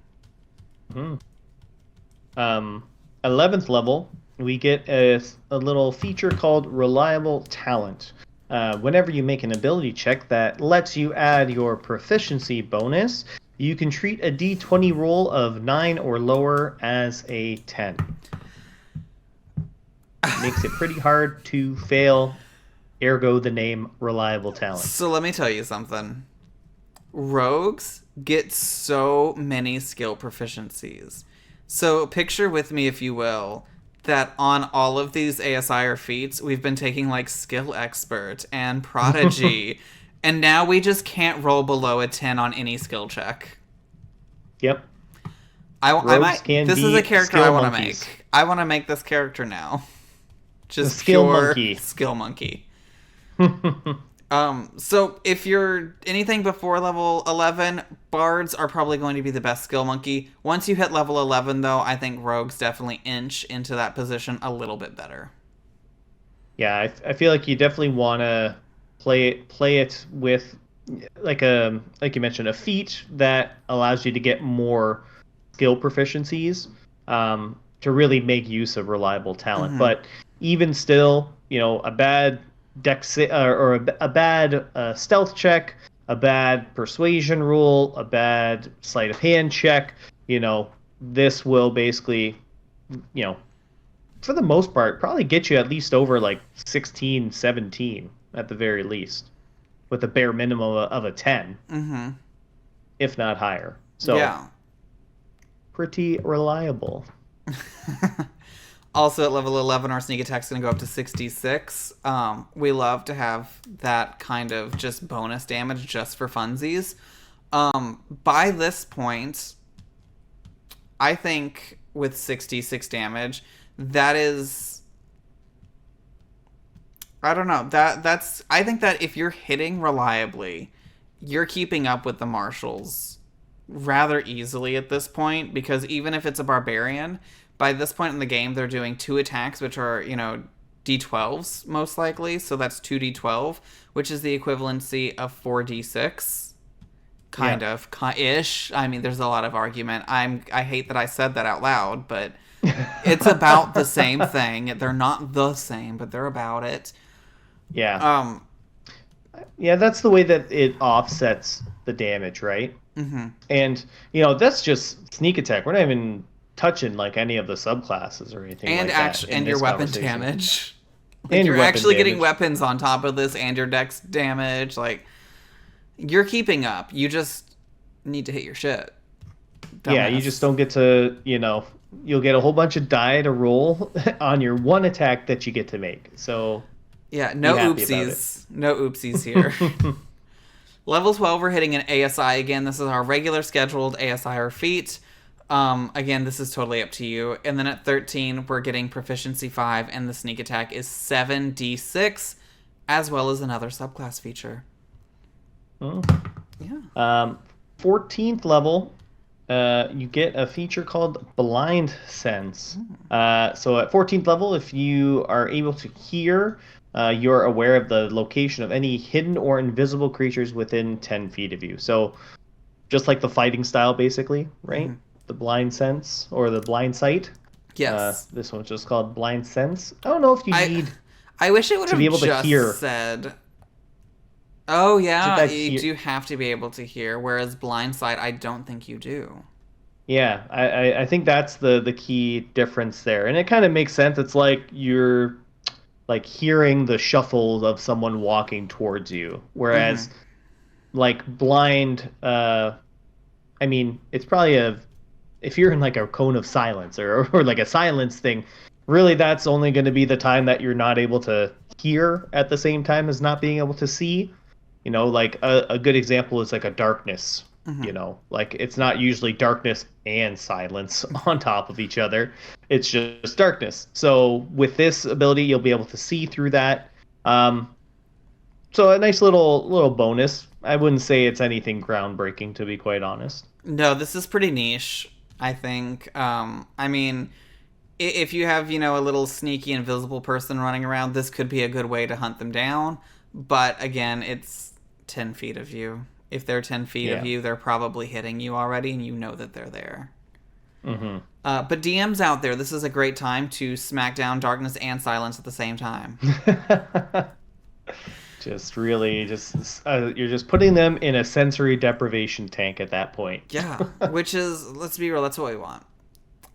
[SPEAKER 2] 11th level, we get a little feature called Reliable Talent. Whenever you make an ability check that lets you add your proficiency bonus, you can treat a D20 roll of 9 or lower as a 10. Makes it pretty hard to fail, ergo the name Reliable Talent.
[SPEAKER 1] So let me tell you something. Rogues get so many skill proficiencies. So picture with me, if you will, that on all of these ASI or feats, we've been taking like Skill Expert and Prodigy, and now we just can't roll below a 10 on any skill check.
[SPEAKER 2] Yep.
[SPEAKER 1] This is a character I want to make. I want to make this character now. Just
[SPEAKER 2] skill
[SPEAKER 1] pure
[SPEAKER 2] monkey.
[SPEAKER 1] Skill monkey. So if you're anything before level 11, bards are probably going to be the best skill monkey. Once you hit level 11, though, I think rogues definitely inch into that position a little bit better.
[SPEAKER 2] Yeah, I feel like you definitely want to play it with like you mentioned, a feat that allows you to get more skill proficiencies to really make use of Reliable Talent. But even still, a bad dex or a bad stealth check, a bad persuasion roll, a bad sleight of hand check, this will basically, for the most part, probably get you at least over like 16, 17 at the very least, with a bare minimum of a 10, if not higher. So, yeah. Pretty reliable.
[SPEAKER 1] Also at level 11, our sneak attack's going to go up to 66. We love to have that kind of just bonus damage just for funsies. By this point, I think with 66 damage, that is... I don't know. I think that if you're hitting reliably, you're keeping up with the marshals rather easily at this point, because even if it's a barbarian... By this point in the game, they're doing 2 attacks, which are, D12s, most likely. So that's 2D12, which is the equivalency of 4D6. Kind of. Ish. I mean, there's a lot of argument. I hate that I said that out loud, but it's about the same thing. They're not the same, but they're about it.
[SPEAKER 2] Yeah. Yeah, that's the way that it offsets the damage, right? Mm-hmm. And, that's just sneak attack. We're not even... touching like any of the subclasses or anything like that.
[SPEAKER 1] And your weapon damage. Like, you're actually getting weapons on top of this and your dex damage. Like, you're keeping up. You just need to hit your shit. Dumbass.
[SPEAKER 2] Yeah, you just don't get to, you'll get a whole bunch of die to roll on your one attack that you get to make. So,
[SPEAKER 1] yeah, no oopsies. No oopsies here. Level 12, we're hitting an ASI again. This is our regular scheduled ASI or feat. Again, this is totally up to you. And then at 13, we're getting proficiency 5, and the sneak attack is 7d6, as well as another subclass feature.
[SPEAKER 2] Oh.
[SPEAKER 1] Yeah.
[SPEAKER 2] 14th level, you get a feature called Blind Sense. So at 14th level, if you are able to hear, you're aware of the location of any hidden or invisible creatures within 10 feet of you. So just like the fighting style, basically, right? The Blind Sense or the Blind Sight.
[SPEAKER 1] Yes.
[SPEAKER 2] This one's just called Blind Sense. I don't know if you need
[SPEAKER 1] I wish it would
[SPEAKER 2] to be
[SPEAKER 1] have
[SPEAKER 2] able to
[SPEAKER 1] just
[SPEAKER 2] hear.
[SPEAKER 1] said. Oh
[SPEAKER 2] Just
[SPEAKER 1] yeah,
[SPEAKER 2] that
[SPEAKER 1] you
[SPEAKER 2] hear.
[SPEAKER 1] do have to be able to hear, whereas blindside, I don't think you do.
[SPEAKER 2] Yeah, I think that's the key difference there, and it kind of makes sense. It's like you're like hearing the shuffle of someone walking towards you,
[SPEAKER 1] Mm-hmm.
[SPEAKER 2] whereas like blind, I mean, it's probably a if you're in like a cone of silence or like a silence thing, really that's only going to be the time that you're not able to hear at the same time as not being able to see. Like a good example is like a darkness.
[SPEAKER 1] Mm-hmm.
[SPEAKER 2] Like it's not usually darkness and silence on top of each other. It's just darkness. So with this ability, you'll be able to see through that. Um, so a nice little bonus. I wouldn't say it's anything groundbreaking, to be quite honest.
[SPEAKER 1] No, this is pretty niche, I think. I mean, if you have, a little sneaky invisible person running around, this could be a good way to hunt them down. But again, it's 10 feet of you. If they're 10 feet of
[SPEAKER 2] Yeah.
[SPEAKER 1] you, they're probably hitting you already, and you know that they're there.
[SPEAKER 2] Hmm.
[SPEAKER 1] But DMs out there, this is a great time to smack down darkness and silence at the same time.
[SPEAKER 2] Just really, you're just putting them in a sensory deprivation tank at that point.
[SPEAKER 1] Yeah, which is, let's be real, that's what we want.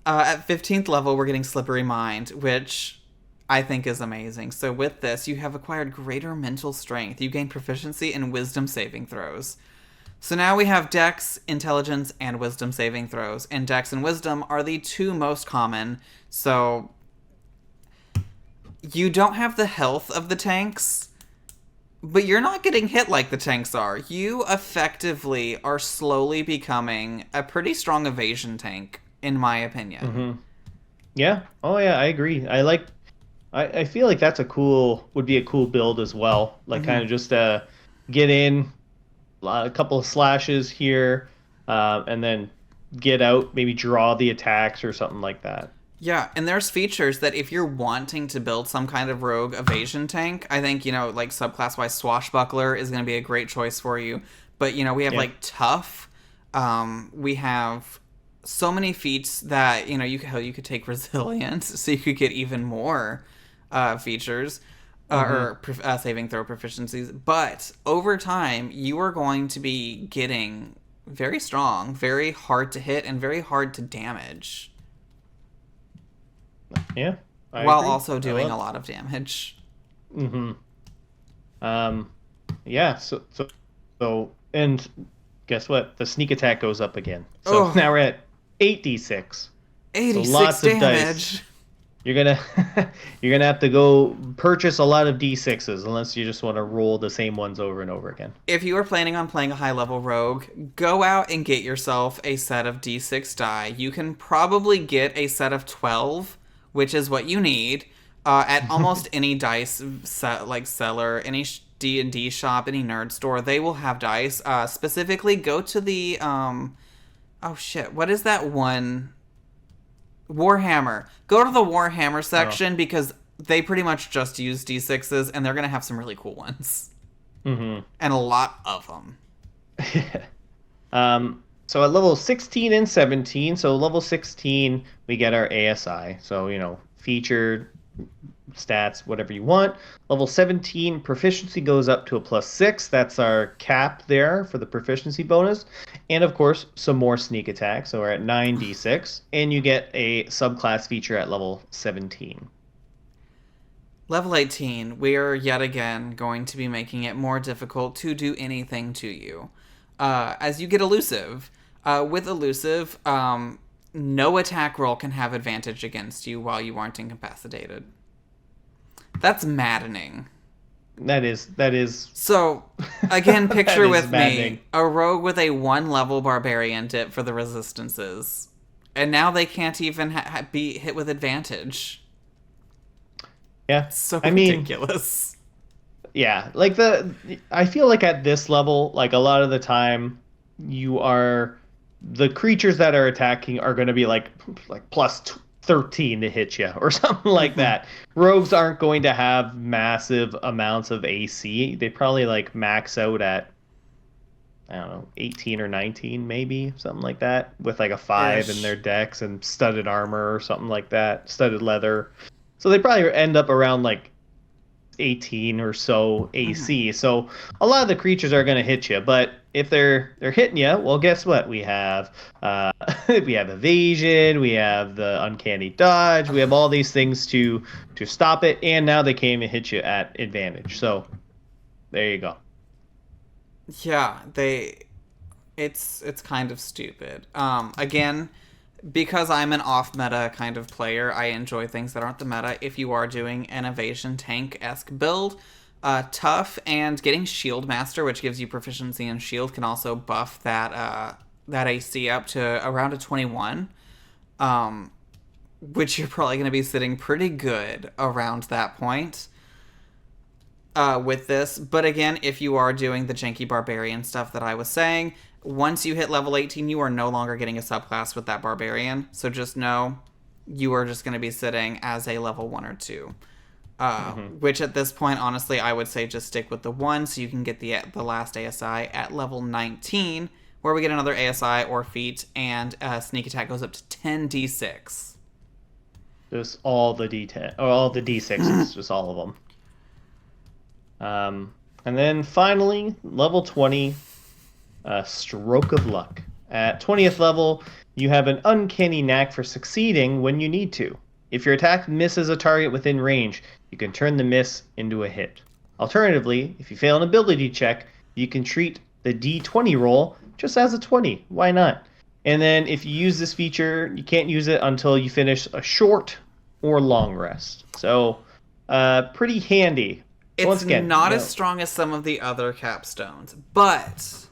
[SPEAKER 1] At 15th level, we're getting Slippery Mind, which I think is amazing. So with this, you have acquired greater mental strength. You gain proficiency in wisdom saving throws. So now we have Dex, Intelligence, and Wisdom saving throws. And Dex and Wisdom are the two most common. So you don't have the health of the tanks, but you're not getting hit like the tanks are. You effectively are slowly becoming a pretty strong evasion tank, in my opinion.
[SPEAKER 2] Hmm. Yeah. Oh yeah, I agree. I feel like would be a cool build as well. Like
[SPEAKER 1] Mm-hmm.
[SPEAKER 2] kind of just get in a couple of slashes here, and then get out, maybe draw the attacks or something like that.
[SPEAKER 1] Yeah, and there's features that if you're wanting to build some kind of rogue evasion tank, I think, like subclass wise Swashbuckler is going to be a great choice for you. But, we have
[SPEAKER 2] Yeah.
[SPEAKER 1] like Tough. We have so many feats that, you could take Resilience, so you could get even more features
[SPEAKER 2] Hmm.
[SPEAKER 1] or saving throw proficiencies. But over time, you are going to be getting very strong, very hard to hit, and very hard to damage,
[SPEAKER 2] Yeah, I
[SPEAKER 1] while
[SPEAKER 2] agree.
[SPEAKER 1] also
[SPEAKER 2] I
[SPEAKER 1] doing a
[SPEAKER 2] love.
[SPEAKER 1] lot of damage.
[SPEAKER 2] Hmm. Um, yeah. And guess what? The sneak attack goes up again. So
[SPEAKER 1] Oh,
[SPEAKER 2] now we're at 8d6. So
[SPEAKER 1] 86
[SPEAKER 2] lots of dice.
[SPEAKER 1] damage.
[SPEAKER 2] You're gonna you're gonna have to go purchase a lot of d6s unless you just want to roll the same ones over and over again.
[SPEAKER 1] If you are planning on playing a high level rogue, go out and get yourself a set of d6 die. You can probably get a set of 12, which is what you need, at almost any dice set, like seller, any D&D shop, any nerd store. They will have dice. Specifically, go to the oh shit, what is that one? Warhammer. Go to the Warhammer
[SPEAKER 2] Oh.
[SPEAKER 1] section because they pretty much just use d6s, and they're gonna have some really cool ones
[SPEAKER 2] Hmm.
[SPEAKER 1] and a lot of them.
[SPEAKER 2] So at level 16 and 17, so level 16 we get our ASI. So, featured stats, whatever you want. Level 17, proficiency goes up to a +6. That's our cap there for the proficiency bonus. And of course, some more sneak attack. So we're at 9d6. And you get a subclass feature at level 17.
[SPEAKER 1] Level 18, we are yet again going to be making it more difficult to do anything to you. As you get elusive, with elusive, no attack roll can have advantage against you while you aren't incapacitated. That's maddening.
[SPEAKER 2] That is
[SPEAKER 1] So, again,
[SPEAKER 2] that
[SPEAKER 1] picture
[SPEAKER 2] is
[SPEAKER 1] with
[SPEAKER 2] maddening.
[SPEAKER 1] me a rogue with a 1 level barbarian dip for the resistances. And now they can't even be hit with advantage.
[SPEAKER 2] Yeah.
[SPEAKER 1] It's so
[SPEAKER 2] I mean,
[SPEAKER 1] ridiculous.
[SPEAKER 2] yeah, like I feel like at this level, like a lot of the time, you are the creatures that are attacking are going to be like plus 13 to hit you or something like
[SPEAKER 1] Mm-hmm.
[SPEAKER 2] that. Rogues aren't going to have massive amounts of AC. They probably like max out at, I don't know, 18 or 19 maybe, something like that, with like a 5 in their
[SPEAKER 1] Ish.
[SPEAKER 2] decks and studded armor or something like that, studded leather. So they probably end up around like 18 or so
[SPEAKER 1] Mm-hmm.
[SPEAKER 2] AC. So a lot of the creatures are going to hit you, but if they're hitting you, well, guess what? We have we have evasion, we have the uncanny dodge, we have all these things to stop it, and now they came and hit you at advantage. So there you go.
[SPEAKER 1] Yeah, it's kind of stupid. Again, because I'm an off meta kind of player, I enjoy things that aren't the meta. If you are doing an evasion tank esque build, tough and getting shield master, which gives you proficiency in shield, can also buff that AC up to around a 21. Um, which you're probably going to be sitting pretty good around that point with this. But again, if you are doing the janky barbarian stuff that I was saying, once you hit level 18, you are no longer getting a subclass with that barbarian. So just know you are just going to be sitting as a level 1 or 2.
[SPEAKER 2] Hmm.
[SPEAKER 1] Which at this point, honestly, I would say just stick with the 1 so you can get the last ASI at level 19, where we get another ASI or feat, and sneak attack goes up to 10d6.
[SPEAKER 2] Just all the D10 or all the D6s, just all of them. And then finally, level 20, Stroke of Luck. At 20th level, you have an uncanny knack for succeeding when you need to. If your attack misses a target within range, you can turn the miss into a hit. Alternatively, if you fail an ability check, you can treat the D20 roll just as a 20. Why not? And then if you use this feature, you can't use it until you finish a short or long rest. So, pretty handy.
[SPEAKER 1] It's
[SPEAKER 2] Once again,
[SPEAKER 1] not as strong as some of the other capstones, but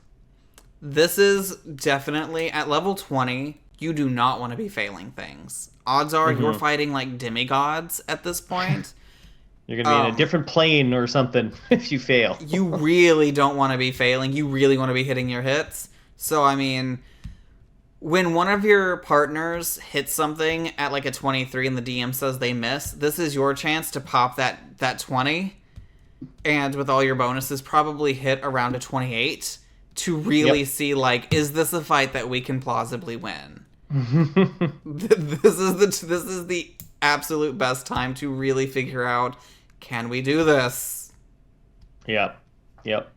[SPEAKER 1] this is definitely at level 20. You do not want to be failing things. Odds are you're
[SPEAKER 2] mhm.
[SPEAKER 1] fighting like demigods at this point.
[SPEAKER 2] You're gonna be in a
[SPEAKER 1] Um,
[SPEAKER 2] different plane or something if you fail.
[SPEAKER 1] you really don't want to be failing. You really want to be hitting your hits. So, I mean, when one of your partners hits something at like a 23 and the DM says they miss, this is your chance to pop that 20 and with all your bonuses probably hit around a 28 to really
[SPEAKER 2] Yep.
[SPEAKER 1] see like is this a fight that we can plausibly win. This is the absolute best time to really figure out can we do this.
[SPEAKER 2] Yep. Yep.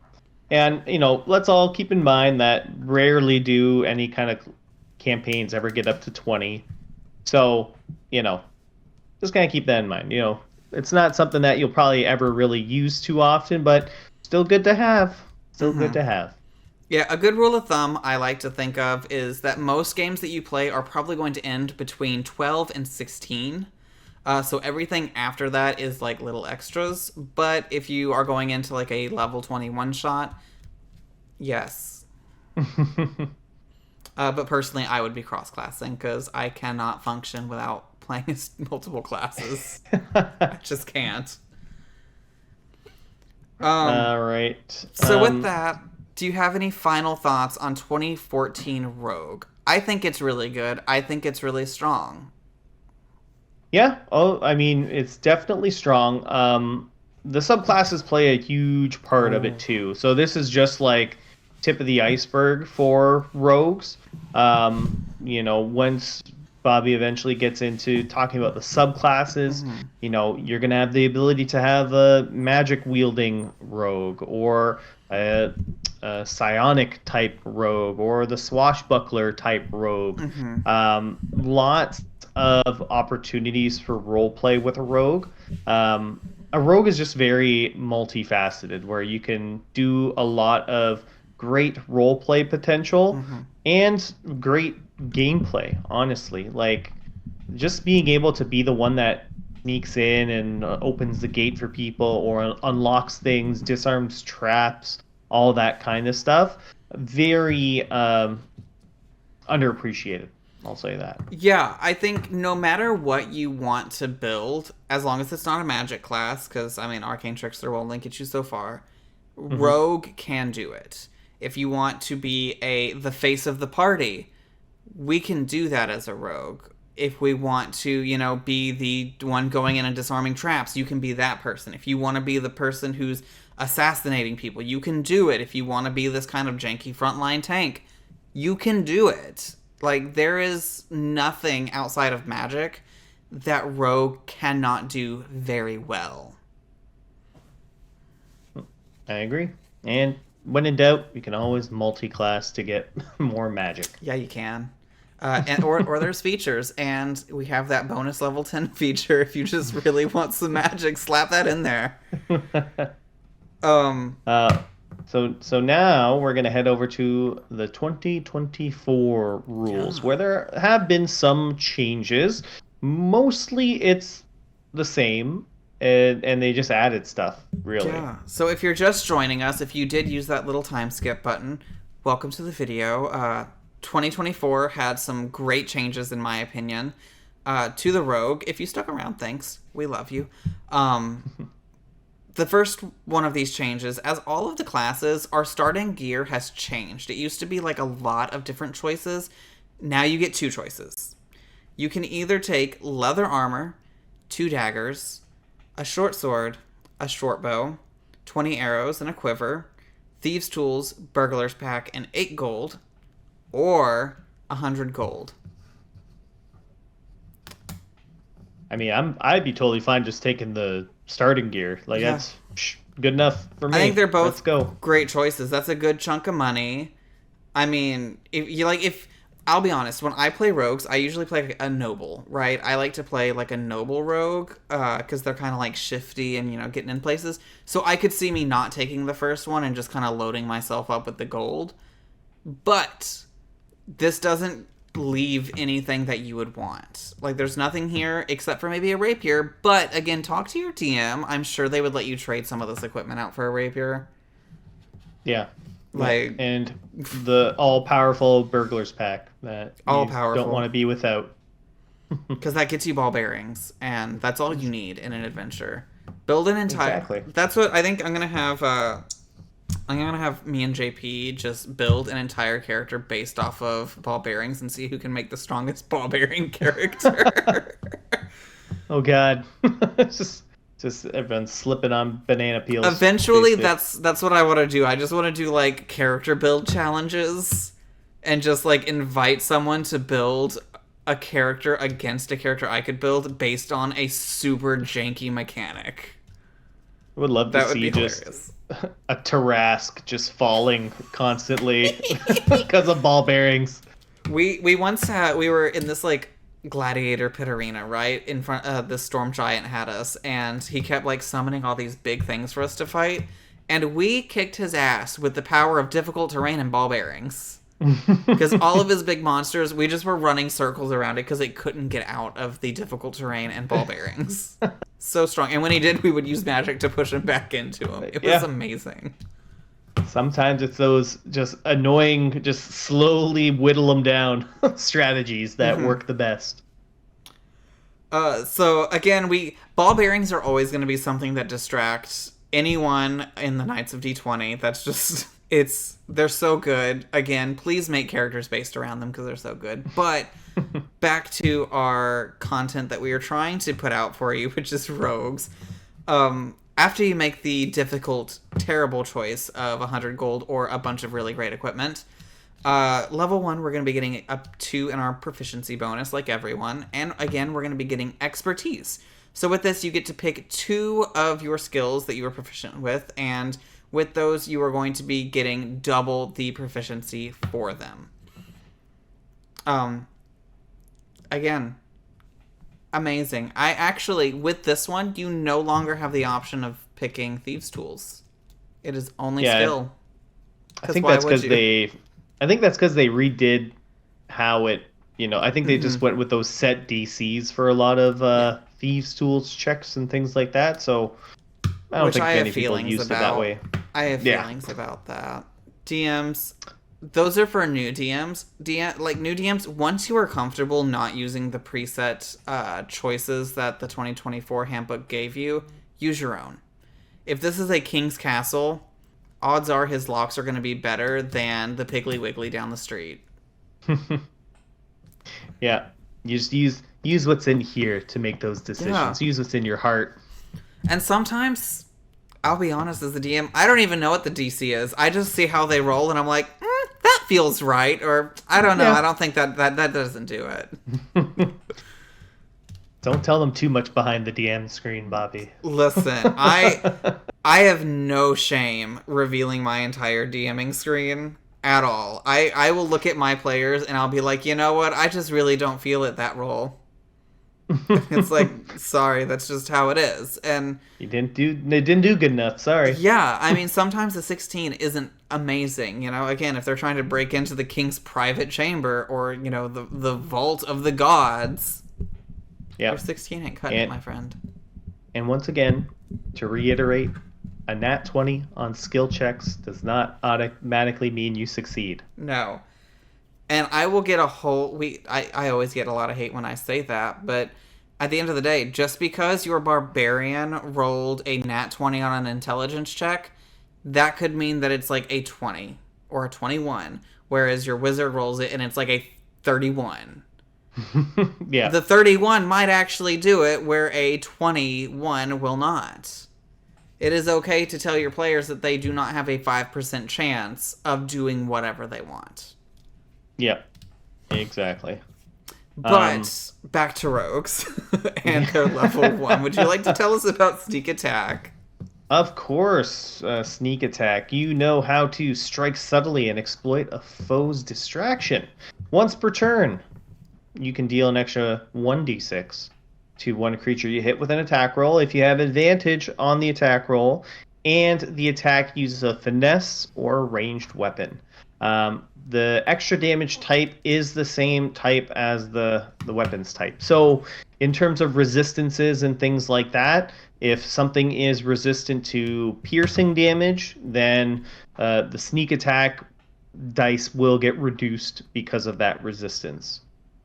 [SPEAKER 2] And let's all keep in mind that rarely do any kind of campaigns ever get up to 20. So, just kind of keep that in mind. It's not something that you'll probably ever really use too often, but still good to have. Still good
[SPEAKER 1] Mm-hmm.
[SPEAKER 2] to have.
[SPEAKER 1] Yeah, a good rule of thumb I like to think of is that most games that you play are probably going to end between 12 and 16. So everything after that is like little extras. But if you are going into like a level 21 shot, yes. But personally, I would be cross classing because I cannot function without playing multiple classes. I just can't. Um,
[SPEAKER 2] All right.
[SPEAKER 1] so with that, do you have any final thoughts on 2014 Rogue? I think it's really good. I think it's really strong.
[SPEAKER 2] Yeah. Oh, I mean, it's definitely strong. The subclasses play a huge part of it
[SPEAKER 1] Oh.
[SPEAKER 2] too. So this is just like tip of the iceberg for rogues. Once Bobby eventually gets into talking about the subclasses,
[SPEAKER 1] Mm-hmm.
[SPEAKER 2] you're gonna have the ability to have a magic wielding rogue or a psionic type rogue or the swashbuckler type rogue.
[SPEAKER 1] Mm-hmm.
[SPEAKER 2] Lots of opportunities for role play with a rogue. A rogue is just very multifaceted, where you can do a lot of great role play potential
[SPEAKER 1] Mm-hmm.
[SPEAKER 2] and great gameplay, honestly. Like, just being able to be the one that sneaks in and opens the gate for people or unlocks things, disarms traps, all that kind of stuff. Very underappreciated. I'll say that.
[SPEAKER 1] Yeah, I think no matter what you want to build, as long as it's not a magic class, because I mean, Arcane Trickster will only get you so far.
[SPEAKER 2] Hmm.
[SPEAKER 1] Rogue can do it. If you want to be the face of the party, we can do that as a rogue. If we want to, be the one going in and disarming traps, you can be that person. If you want to be the person who's assassinating people, you can do it. If you want to be this kind of janky frontline tank, you can do it. Like, there is nothing outside of magic that rogue cannot do very well.
[SPEAKER 2] I agree. And when in doubt, you can always multi-class to get more magic.
[SPEAKER 1] Yeah, you can. Or there's features, and we have that bonus level 10 feature. If you just really want some magic, slap that in there. Um,
[SPEAKER 2] uh, so now we're gonna head over to the 2024 rules,
[SPEAKER 1] yeah.
[SPEAKER 2] where there have been some changes. Mostly it's the same, and they just added stuff, really.
[SPEAKER 1] Yeah. So if you're just joining us, if you did use that little time skip button, welcome to the video. 2024 had some great changes, in my opinion, to the Rogue. If you stuck around, thanks. We love you. The first one of these changes, as all of the classes, our starting gear has changed. It used to be like a lot of different choices. Now you get two choices. You can either take leather armor, 2 daggers, a short sword, a short bow, 20 arrows and a quiver, thieves' tools, burglar's pack, and 8 gold, or 100 gold.
[SPEAKER 2] I mean, I'd be totally fine just taking the starting gear. Like
[SPEAKER 1] Yeah.
[SPEAKER 2] that's good enough for me.
[SPEAKER 1] I think they're
[SPEAKER 2] Let's
[SPEAKER 1] both
[SPEAKER 2] go.
[SPEAKER 1] great choices. That's a good chunk of money. I mean, if I'll be honest, when I play rogues, I usually play like a noble, right? I like to play like a noble rogue because they're kind of like shifty and getting in places. So I could see me not taking the first one and just kind of loading myself up with the gold. But this doesn't leave anything that you would want. Like, there's nothing here except for maybe a rapier. But again, talk to your DM. I'm sure they would let you trade some of this equipment out for a rapier.
[SPEAKER 2] Yeah.
[SPEAKER 1] Like,
[SPEAKER 2] and the all-powerful burglar's pack that
[SPEAKER 1] all
[SPEAKER 2] you don't want
[SPEAKER 1] powerful.
[SPEAKER 2] to be without.
[SPEAKER 1] Because that gets you ball bearings, and that's all you need in an adventure. Build an entire.
[SPEAKER 2] Exactly.
[SPEAKER 1] That's what I think. I'm gonna have. I'm gonna have me and JP just build an entire character based off of ball bearings and see who can make the strongest ball bearing character.
[SPEAKER 2] Oh God. just everyone slipping on banana peels.
[SPEAKER 1] Eventually, that's what I want to do. I just want to do like character build challenges, and just like invite someone to build a character against a character I could build based on a super janky mechanic.
[SPEAKER 2] I would love to
[SPEAKER 1] That would
[SPEAKER 2] see
[SPEAKER 1] be
[SPEAKER 2] just
[SPEAKER 1] hilarious.
[SPEAKER 2] a Tarask just falling constantly because of ball bearings.
[SPEAKER 1] We once had we were in this like gladiator pit arena, right? In front the storm giant had us, and he kept like summoning all these big things for us to fight, and we kicked his ass with the power of difficult terrain and ball bearings. Because all of his big monsters, we just were running circles around it because it couldn't get out of the difficult terrain and ball bearings. So strong. And when he did, we would use magic to push him back into him. It was amazing.
[SPEAKER 2] Sometimes it's those just annoying, just slowly whittle them down strategies that work the best.
[SPEAKER 1] So again, ball bearings are always going to be something that distracts anyone in the Knights of D20. That's just they're so good. Again, please make characters based around them because they're so good. But back to our content that we are trying to put out for you, which is rogues. After you make the difficult, terrible choice of 100 gold or a bunch of really great equipment, level 1, we're going to be getting up 2 in our proficiency bonus, like everyone. And again, we're going to be getting expertise. So with this, you get to pick 2 of your skills that you are proficient with, and with those, you are going to be getting double the proficiency for them. Again, amazing. I actually, with this one, you no longer have the option of picking thieves' tools. It is only skill.
[SPEAKER 2] I think that's because I think that's because they redid how it. I think they just went with those set DCs for a lot of thieves' tools checks and things like that. So I don't think many people used it that way.
[SPEAKER 1] I have feelings about that. DMs, those are for new DMs. Like new DMs, once you are comfortable not using the preset choices that the 2024 handbook gave you, use your own. If this is a King's Castle, odds are his locks are going to be better than the Piggly Wiggly down the street.
[SPEAKER 2] Yeah, you just use what's in here to make those
[SPEAKER 1] Yeah.
[SPEAKER 2] decisions. Use what's in your heart.
[SPEAKER 1] And sometimes, I'll be honest, as the DM, I don't even know what the DC is. I just see how they roll, and I'm like, that feels right, or I don't know. I
[SPEAKER 2] Yeah.
[SPEAKER 1] don't think that doesn't do it.
[SPEAKER 2] Don't tell them too much behind the DM screen, Bobby.
[SPEAKER 1] Listen, I have no shame revealing my entire DMing screen at all. I will look at my players and I'll be like, you know what? I just really don't feel it that roll. It's like, sorry, that's just how it is. And
[SPEAKER 2] They didn't do good enough. Sorry.
[SPEAKER 1] yeah, I mean, sometimes the 16 isn't amazing. You know, again, if they're trying to break into the king's private chamber or, you know, the vault of the gods, your
[SPEAKER 2] Yeah.
[SPEAKER 1] 16 ain't cutting it, my friend.
[SPEAKER 2] And once again, to reiterate, a nat 20 on skill checks does not automatically mean you succeed.
[SPEAKER 1] No. And I will get a whole I always get a lot of hate when I say that, but at the end of the day, just because your barbarian rolled a nat 20 on an intelligence check, that could mean that it's like a 20 or a 21, whereas your wizard rolls it and it's like a 31.
[SPEAKER 2] Yeah.
[SPEAKER 1] The 31 might actually do it where a 21 will not. It is okay to tell your players that they do not have a 5% chance of doing whatever they want.
[SPEAKER 2] Yeah. Exactly.
[SPEAKER 1] But back to rogues and their level 1. Would you like to tell us about sneak attack?
[SPEAKER 2] Of course, sneak attack. You know how to strike subtly and exploit a foe's distraction. Once per turn, you can deal an extra 1d6 to one creature you hit with an attack roll if you have advantage on the attack roll, and the attack uses a finesse or a ranged weapon. The extra damage type is the same type as the weapons type. So in terms of resistances and things like that, if something is resistant to piercing damage, then the sneak attack dice will get reduced because of that resistance.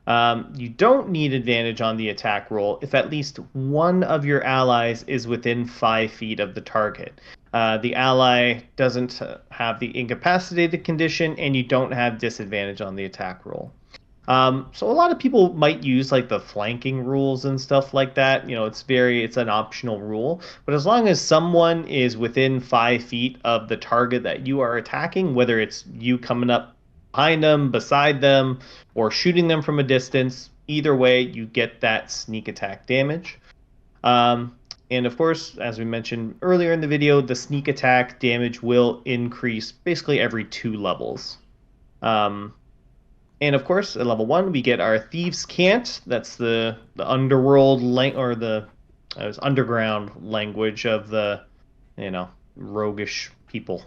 [SPEAKER 2] You don't need advantage on the attack roll if at least one of your allies is within 5 feet of the target. The ally doesn't have the incapacitated condition, and you don't have disadvantage on the attack roll. So a lot of people might use like the flanking rules and stuff like that. You know, it's an optional rule. But as long as someone is within 5 feet of the target that you are attacking, whether it's you coming up behind them, beside them, or shooting them from a distance, either way, you get that sneak attack damage. And of course, as we mentioned earlier in the video, the sneak attack damage will increase basically every 2 levels. And of course, at level 1, we get our Thieves' Cant. That's the underworld or the underground language of the, roguish people.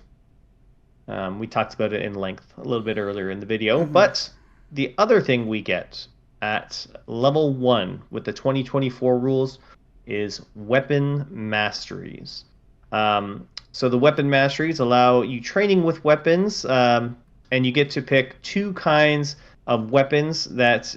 [SPEAKER 2] We talked about it in length a little bit earlier in the video. Mm-hmm. But the other thing we get at level 1 with the 2024 rules is weapon masteries. So the weapon masteries allow you training with weapons, and you get to pick 2 kinds of weapons that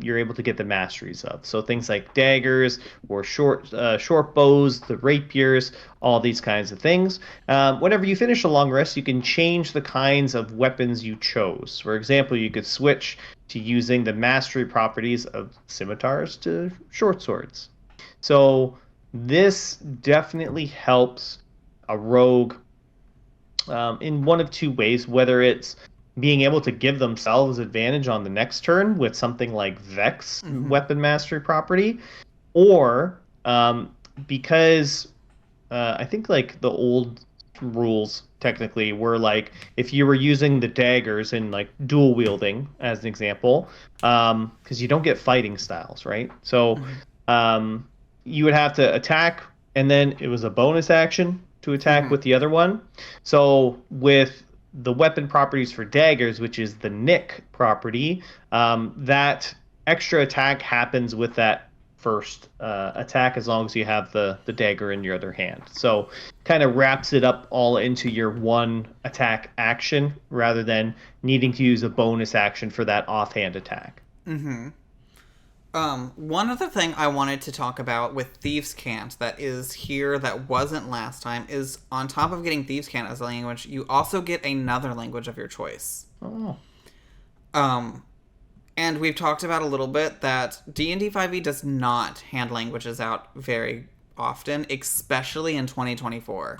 [SPEAKER 2] you're able to get the masteries of. So things like daggers or short bows, the rapiers, all these kinds of things. Whenever you finish a long rest, you can change the kinds of weapons you chose. For example, you could switch to using the mastery properties of scimitars to short swords. So this definitely helps a rogue in one of 2 ways, whether it's being able to give themselves advantage on the next turn with something like Vex weapon mastery property, or because I think like the old rules technically were like if you were using the daggers in like dual wielding as an example, because you don't get fighting styles, right? So you would have to attack, and then it was a bonus action to attack with the other one. So with the weapon properties for daggers, which is the nick property, that extra attack happens with that first attack as long as you have the dagger in your other hand. So kind of wraps it up all into your one attack action rather than needing to use a bonus action for that offhand attack.
[SPEAKER 1] One other thing I wanted to talk about with Thieves' Cant that is here that wasn't last time is on top of getting Thieves' Cant as a language, you also get another language of your choice.
[SPEAKER 2] Oh.
[SPEAKER 1] And we've talked about a little bit that D&D 5e does not hand languages out very often, especially in 2024.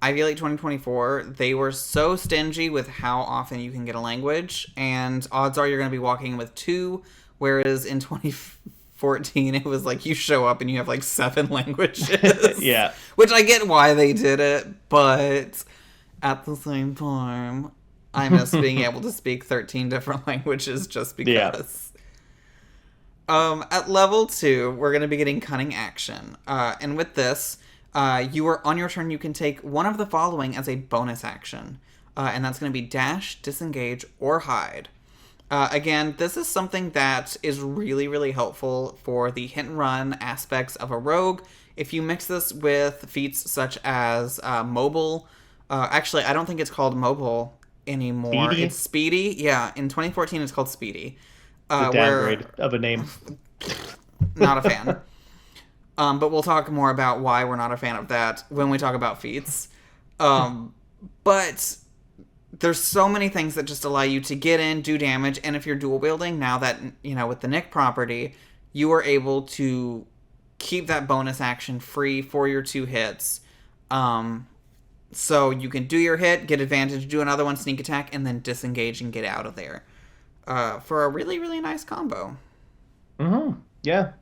[SPEAKER 1] I feel like 2024, they were so stingy with how often you can get a language, and odds are you're going to be walking in with 2, whereas in 2014, it was like you show up and you have like 7 languages.
[SPEAKER 2] Yeah.
[SPEAKER 1] Which I get why they did it, but at the same time, I miss being able to speak 13 different languages just because. Yeah. At level 2, we're going to be getting Cunning Action. And with this, you are on your turn, you can take one of the following as a bonus action. And that's going to be Dash, Disengage, or Hide. Again, this is something that is really, really helpful for the hit and run aspects of a rogue. If you mix this with feats such as Mobile, actually, I don't think it's called Mobile anymore.
[SPEAKER 2] Speedy?
[SPEAKER 1] It's Speedy. Yeah, in 2014 it's called Speedy.
[SPEAKER 2] The downgrade of a name.
[SPEAKER 1] Not a fan. But we'll talk more about why we're not a fan of that when we talk about feats. But there's so many things that just allow you to get in, do damage, and if you're dual wielding, now that, with the Nick property, you are able to keep that bonus action free for your 2 hits. So you can do your hit, get advantage, do another one, sneak attack, and then disengage and get out of there. For a really, really nice combo.
[SPEAKER 2] Mm-hmm. Yeah.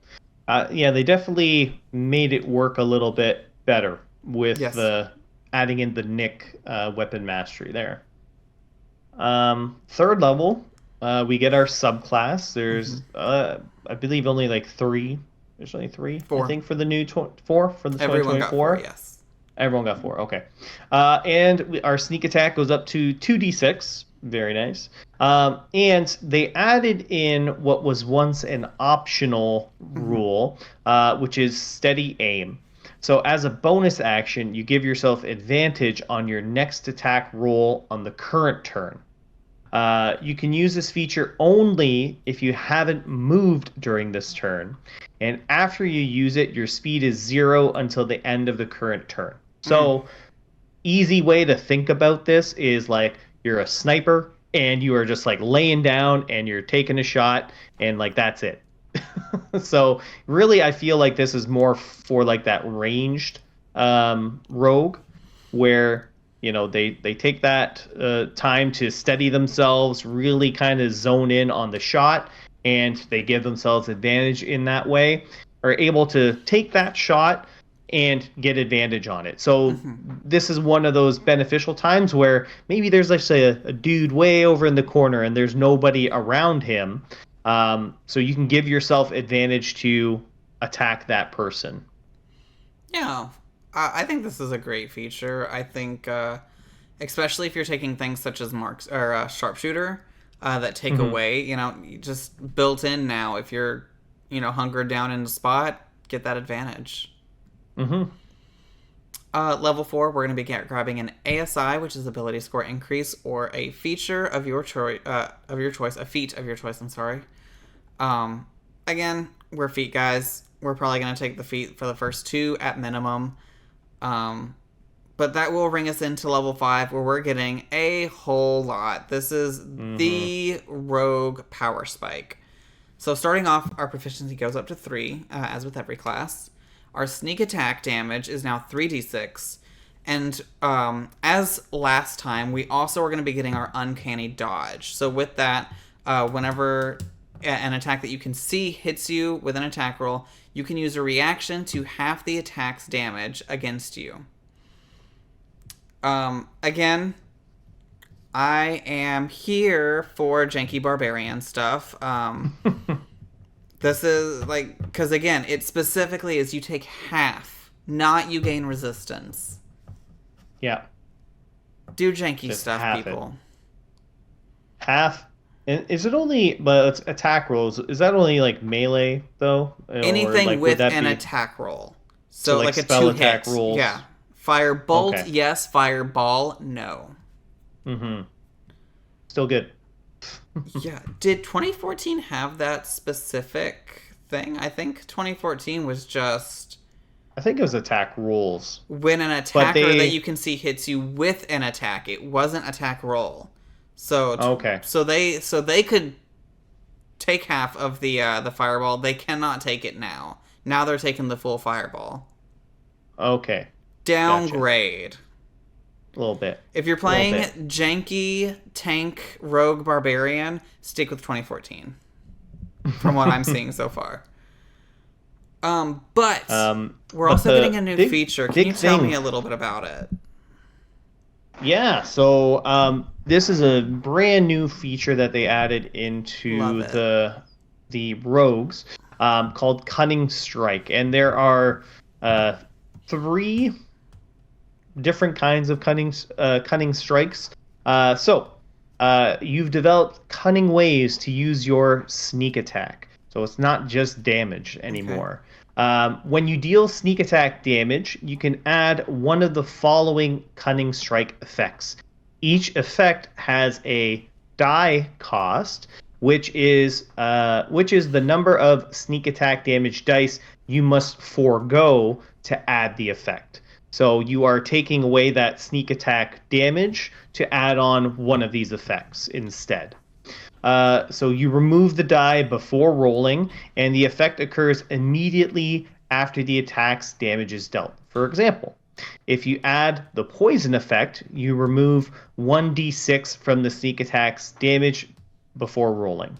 [SPEAKER 2] They definitely made it work a little bit better with the adding in the Nick weapon mastery there. Third level, we get our subclass. There's, I believe, only like 3. There's only 3,
[SPEAKER 1] 4.
[SPEAKER 2] I think, for the new 4 for the 2024.
[SPEAKER 1] Everyone got 4, yes.
[SPEAKER 2] Everyone got 4, okay. And our sneak attack goes up to 2d6. Very nice. And they added in what was once an optional rule, which is steady aim. So as a bonus action, you give yourself advantage on your next attack roll on the current turn. You can use this feature only if you haven't moved during this turn. And after you use it, your speed is 0 until the end of the current turn. So easy way to think about this is like you're a sniper and you are just like laying down and you're taking a shot and like that's it. So really I feel like this is more for like that ranged rogue where they take that time to steady themselves, really kind of zone in on the shot, and they give themselves advantage in that way, are able to take that shot and get advantage on it. So this is one of those beneficial times where maybe there's, let's say, a dude way over in the corner and there's nobody around him. So you can give yourself advantage to attack that person.
[SPEAKER 1] Yeah, I think this is a great feature. I think, especially if you're taking things such as marks or sharpshooter that take away, just built in now. If you're, hungered down in a spot, get that advantage. Level 4, we're going to be grabbing an ASI, which is ability score increase, or a feature of your choice, a feat of your choice. I'm sorry. Again, we're feat guys. We're probably going to take the feat for the first 2 at minimum. But that will bring us into level 5, where we're getting a whole lot. This is the rogue power spike. So starting off, our proficiency goes up to 3, as with every class. Our sneak attack damage is now 3d6. And as last time, we also are going to be getting our uncanny dodge. So with that, whenever an attack that you can see hits you with an attack roll, you can use a reaction to half the attack's damage against you. Again, I am here for janky barbarian stuff. This is like, because again, it specifically is you take half, not you gain resistance.
[SPEAKER 2] Yeah.
[SPEAKER 1] Do janky just stuff, people.
[SPEAKER 2] Half And is it only, but it's attack rolls? Is that only like melee though, or
[SPEAKER 1] Anything
[SPEAKER 2] like would
[SPEAKER 1] with
[SPEAKER 2] that
[SPEAKER 1] an
[SPEAKER 2] be
[SPEAKER 1] attack roll.
[SPEAKER 2] so
[SPEAKER 1] So
[SPEAKER 2] like
[SPEAKER 1] like a
[SPEAKER 2] spell
[SPEAKER 1] two
[SPEAKER 2] attack
[SPEAKER 1] hit. Yeah.
[SPEAKER 2] rolls?
[SPEAKER 1] Fire bolt,
[SPEAKER 2] Okay.
[SPEAKER 1] yes. Fireball, no.
[SPEAKER 2] Mm-hmm. Still good.
[SPEAKER 1] Yeah. Did 2014 have that specific thing? I think 2014 was just
[SPEAKER 2] I think it was attack rolls,
[SPEAKER 1] when an
[SPEAKER 2] but
[SPEAKER 1] attacker that you
[SPEAKER 2] they
[SPEAKER 1] can see hits you with an attack. It wasn't attack roll. So
[SPEAKER 2] okay.
[SPEAKER 1] so they could take half of the fireball. They cannot take it now. Now they're taking the full fireball.
[SPEAKER 2] Okay. Gotcha.
[SPEAKER 1] Downgrade.
[SPEAKER 2] A little bit.
[SPEAKER 1] If you're
[SPEAKER 2] A little
[SPEAKER 1] playing
[SPEAKER 2] bit.
[SPEAKER 1] janky tank rogue barbarian, stick with 2014. From what I'm seeing so far. But we're
[SPEAKER 2] But
[SPEAKER 1] also getting
[SPEAKER 2] the
[SPEAKER 1] a new feature. Can you
[SPEAKER 2] big
[SPEAKER 1] tell me
[SPEAKER 2] thing,
[SPEAKER 1] a little bit about it?
[SPEAKER 2] yeah. So this is a brand new feature that they added
[SPEAKER 1] Love
[SPEAKER 2] into
[SPEAKER 1] it.
[SPEAKER 2] the rogues, called Cunning Strike, and there are uh, three different kinds of cunning strikes. You've developed cunning ways to use your sneak attack. So it's not just damage
[SPEAKER 1] Okay.
[SPEAKER 2] anymore. When you deal sneak attack damage, you can add one of the following cunning strike effects. Each effect has a die cost, which is the number of sneak attack damage dice you must forego to add the effect. So you are taking away that sneak attack damage to add on one of these effects instead. So you remove the die before rolling, and the effect occurs immediately after the attack's damage is dealt. For example, if you add the poison effect, you remove 1d6 from the sneak attack's damage before rolling.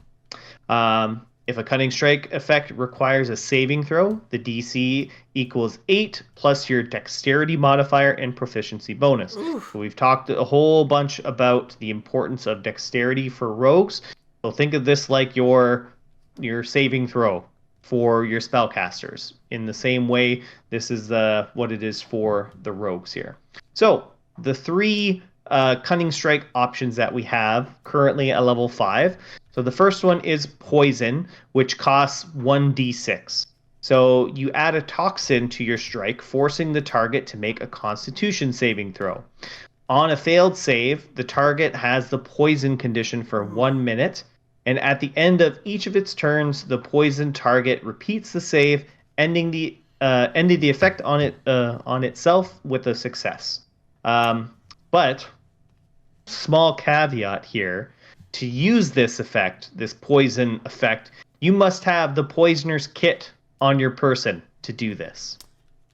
[SPEAKER 2] If a cunning strike effect requires a saving throw, the DC equals 8 plus your dexterity modifier and proficiency bonus.
[SPEAKER 1] Ooh.
[SPEAKER 2] So we've talked a whole bunch about the importance of dexterity for rogues. So think of this like your saving throw for your spellcasters. In the same way, this is what it is for the rogues here. So the three cunning strike options that we have currently at level 5. So the first one is poison, which costs 1d6. So you add a toxin to your strike, forcing the target to make a constitution saving throw. On a failed save, the target has the poison condition for
[SPEAKER 1] Ooh.
[SPEAKER 2] 1 minute, and at the end of each of its turns, the poison target repeats the save, ending the effect on itself with a success. But small caveat here: to use this effect, this poison effect, you must have the poisoner's kit on your person to do this.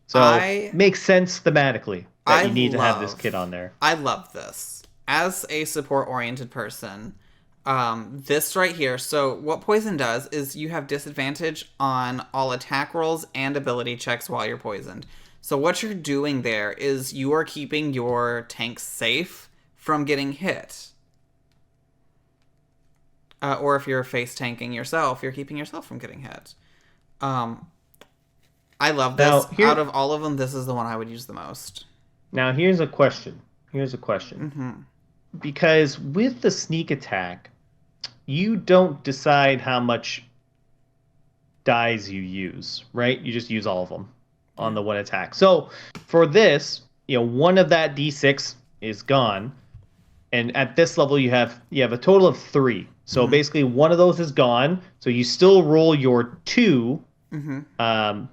[SPEAKER 2] So
[SPEAKER 1] I
[SPEAKER 2] makes sense thematically that
[SPEAKER 1] I
[SPEAKER 2] you need to have this kit
[SPEAKER 1] love
[SPEAKER 2] on there.
[SPEAKER 1] I love this. As a support oriented person, this right here. So what poison does is you have disadvantage on all attack rolls and ability checks while you're poisoned. So what you're doing there is you are keeping your tank safe from getting hit. Or if you're face tanking yourself, you're keeping yourself from getting hit. Um, I love
[SPEAKER 2] Now
[SPEAKER 1] this. Out
[SPEAKER 2] here
[SPEAKER 1] of all of them, this is the one I would use the most.
[SPEAKER 2] now here's a question. Here's a question.
[SPEAKER 1] Mm-hmm.
[SPEAKER 2] Because with the sneak attack, you don't decide how much dies you use, right? You just use all of them on
[SPEAKER 1] Yeah.
[SPEAKER 2] the one attack. So for this, one of that d6 is gone, and at this level you have a total of 3. So
[SPEAKER 1] Mm-hmm.
[SPEAKER 2] basically one of those is gone. So you still roll your 2
[SPEAKER 1] Mm-hmm.
[SPEAKER 2] um,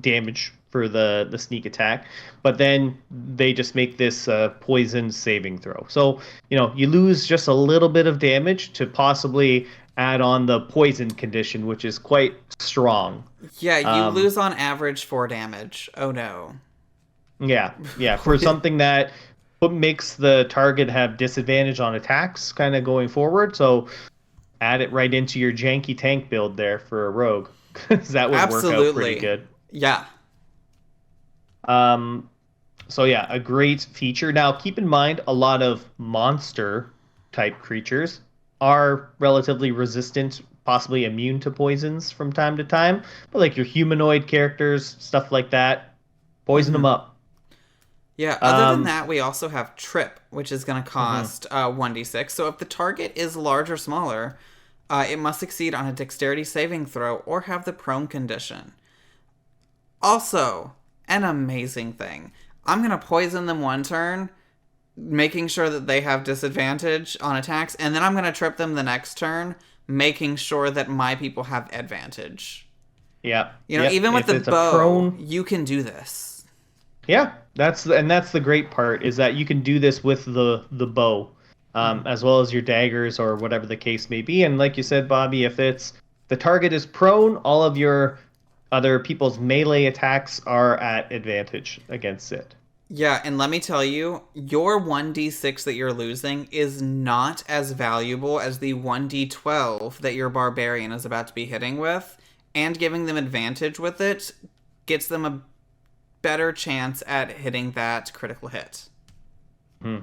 [SPEAKER 2] damage for the sneak attack, but then they just make this poison saving throw. So you lose just a little bit of damage to possibly add on the poison condition, which is quite strong.
[SPEAKER 1] Yeah, you
[SPEAKER 2] Um,
[SPEAKER 1] lose on average 4 damage. Oh no.
[SPEAKER 2] yeah, yeah, for something that makes the target have disadvantage on attacks, kind of going forward. So add it right into your janky tank build there for a rogue, because that would work out pretty
[SPEAKER 1] Absolutely.
[SPEAKER 2] good.
[SPEAKER 1] Yeah.
[SPEAKER 2] Um, So yeah, a great feature. Now, keep in mind, a lot of monster type creatures are relatively resistant, possibly immune to poisons from time to time. But like your humanoid characters, stuff like that, poison them
[SPEAKER 1] Mm-hmm.
[SPEAKER 2] up.
[SPEAKER 1] Yeah, other than
[SPEAKER 2] Um,
[SPEAKER 1] that, we also have Trip, which is going to
[SPEAKER 2] mhm.
[SPEAKER 1] cost 1d6. So if the target is large or smaller, It must succeed on a dexterity saving throw or have the prone condition. Also, an amazing thing. I'm going to poison them one turn, making sure that they have disadvantage on attacks, and then I'm going to trip them the next turn, making sure that my people have advantage.
[SPEAKER 2] Yeah.
[SPEAKER 1] You know, even with
[SPEAKER 2] If
[SPEAKER 1] the
[SPEAKER 2] it's a
[SPEAKER 1] bow,
[SPEAKER 2] prone,
[SPEAKER 1] you can do this.
[SPEAKER 2] yeah, that's the great part is that you can do this with the bow, as well as your daggers or whatever the case may be. And like you said, Bobby, if it's the target is prone, all of your other people's melee attacks are at advantage against it.
[SPEAKER 1] Yeah, and let me tell you, your 1d6 that you're losing is not as valuable as the 1d12 that your barbarian is about to be hitting with, and giving them advantage with it gets them a better chance at hitting that critical hit.
[SPEAKER 2] Hmm.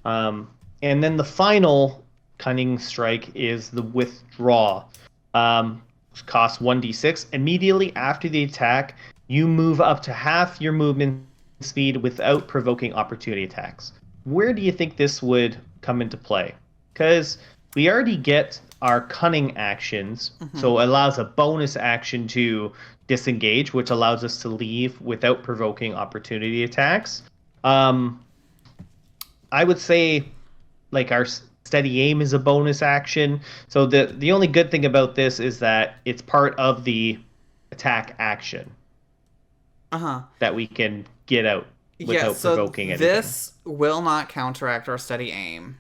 [SPEAKER 2] And then the final cunning strike is the withdraw. Which costs 1d6. Immediately after the attack, you move up to half your movement speed without provoking opportunity attacks. Where do you think this would come into play? Because we already get our cunning actions, so it allows a bonus action to disengage, which allows us to leave without provoking opportunity attacks. Um, I would say like our steady aim is a bonus action. So the only good thing about this is that it's part of the attack action
[SPEAKER 1] Uh-huh.
[SPEAKER 2] that we can get out
[SPEAKER 1] Yeah,
[SPEAKER 2] without
[SPEAKER 1] so
[SPEAKER 2] provoking anything.
[SPEAKER 1] this will not counteract our steady aim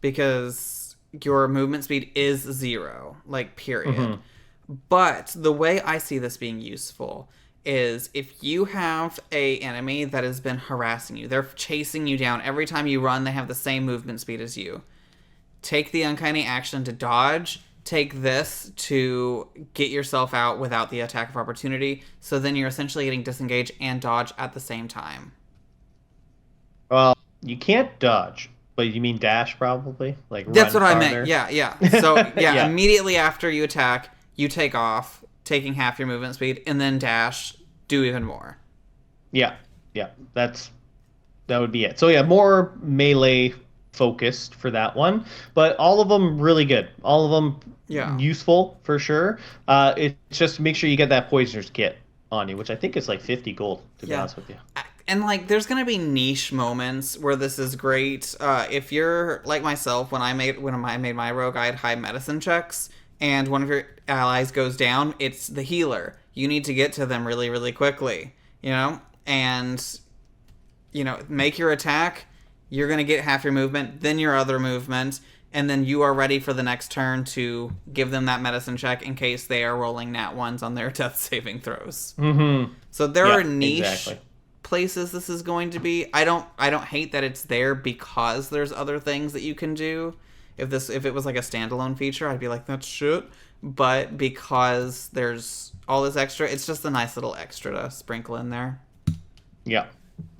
[SPEAKER 1] because your movement speed is 0, like, period.
[SPEAKER 2] Hmm.
[SPEAKER 1] But the way I see this being useful is if you have a enemy that has been harassing you, they're chasing you down. Every time you run, they have the same movement speed as you. Take the uncanny action to dodge. Take this to get yourself out without the attack of opportunity. So then you're essentially getting disengage and dodge at the same time.
[SPEAKER 2] Well, you can't dodge, but you mean dash probably, like
[SPEAKER 1] That's
[SPEAKER 2] run
[SPEAKER 1] what I meant.
[SPEAKER 2] farther.
[SPEAKER 1] Yeah, yeah. So, yeah,
[SPEAKER 2] Yeah,
[SPEAKER 1] immediately after you attack, you take off, taking half your movement speed, and then dash, do even more.
[SPEAKER 2] yeah, yeah. That would be it. So yeah, more melee focused for that one, but all of them really good. All of them
[SPEAKER 1] Yeah.
[SPEAKER 2] useful for sure. It's just make sure you get that poisoner's kit on you, which I think is like 50 gold to be
[SPEAKER 1] Yeah.
[SPEAKER 2] honest with you.
[SPEAKER 1] And, like, there's gonna be niche moments where this is great. If you're like myself, when I made my rogue, I had high medicine checks, and one of your allies goes down, it's the healer. You need to get to them really, really quickly, and make your attack. You're gonna get half your movement, then your other movement, and then you are ready for the next turn to give them that medicine check in case they are rolling nat ones on their death saving throws.
[SPEAKER 2] Mm-hmm.
[SPEAKER 1] So there
[SPEAKER 2] Yeah,
[SPEAKER 1] are niche
[SPEAKER 2] exactly.
[SPEAKER 1] places this is going to be. I don't hate that it's there because there's other things that you can do. If it was like a standalone feature, I'd be like, that's shit. But because there's all this extra, it's just a nice little extra to sprinkle in there.
[SPEAKER 2] Yeah.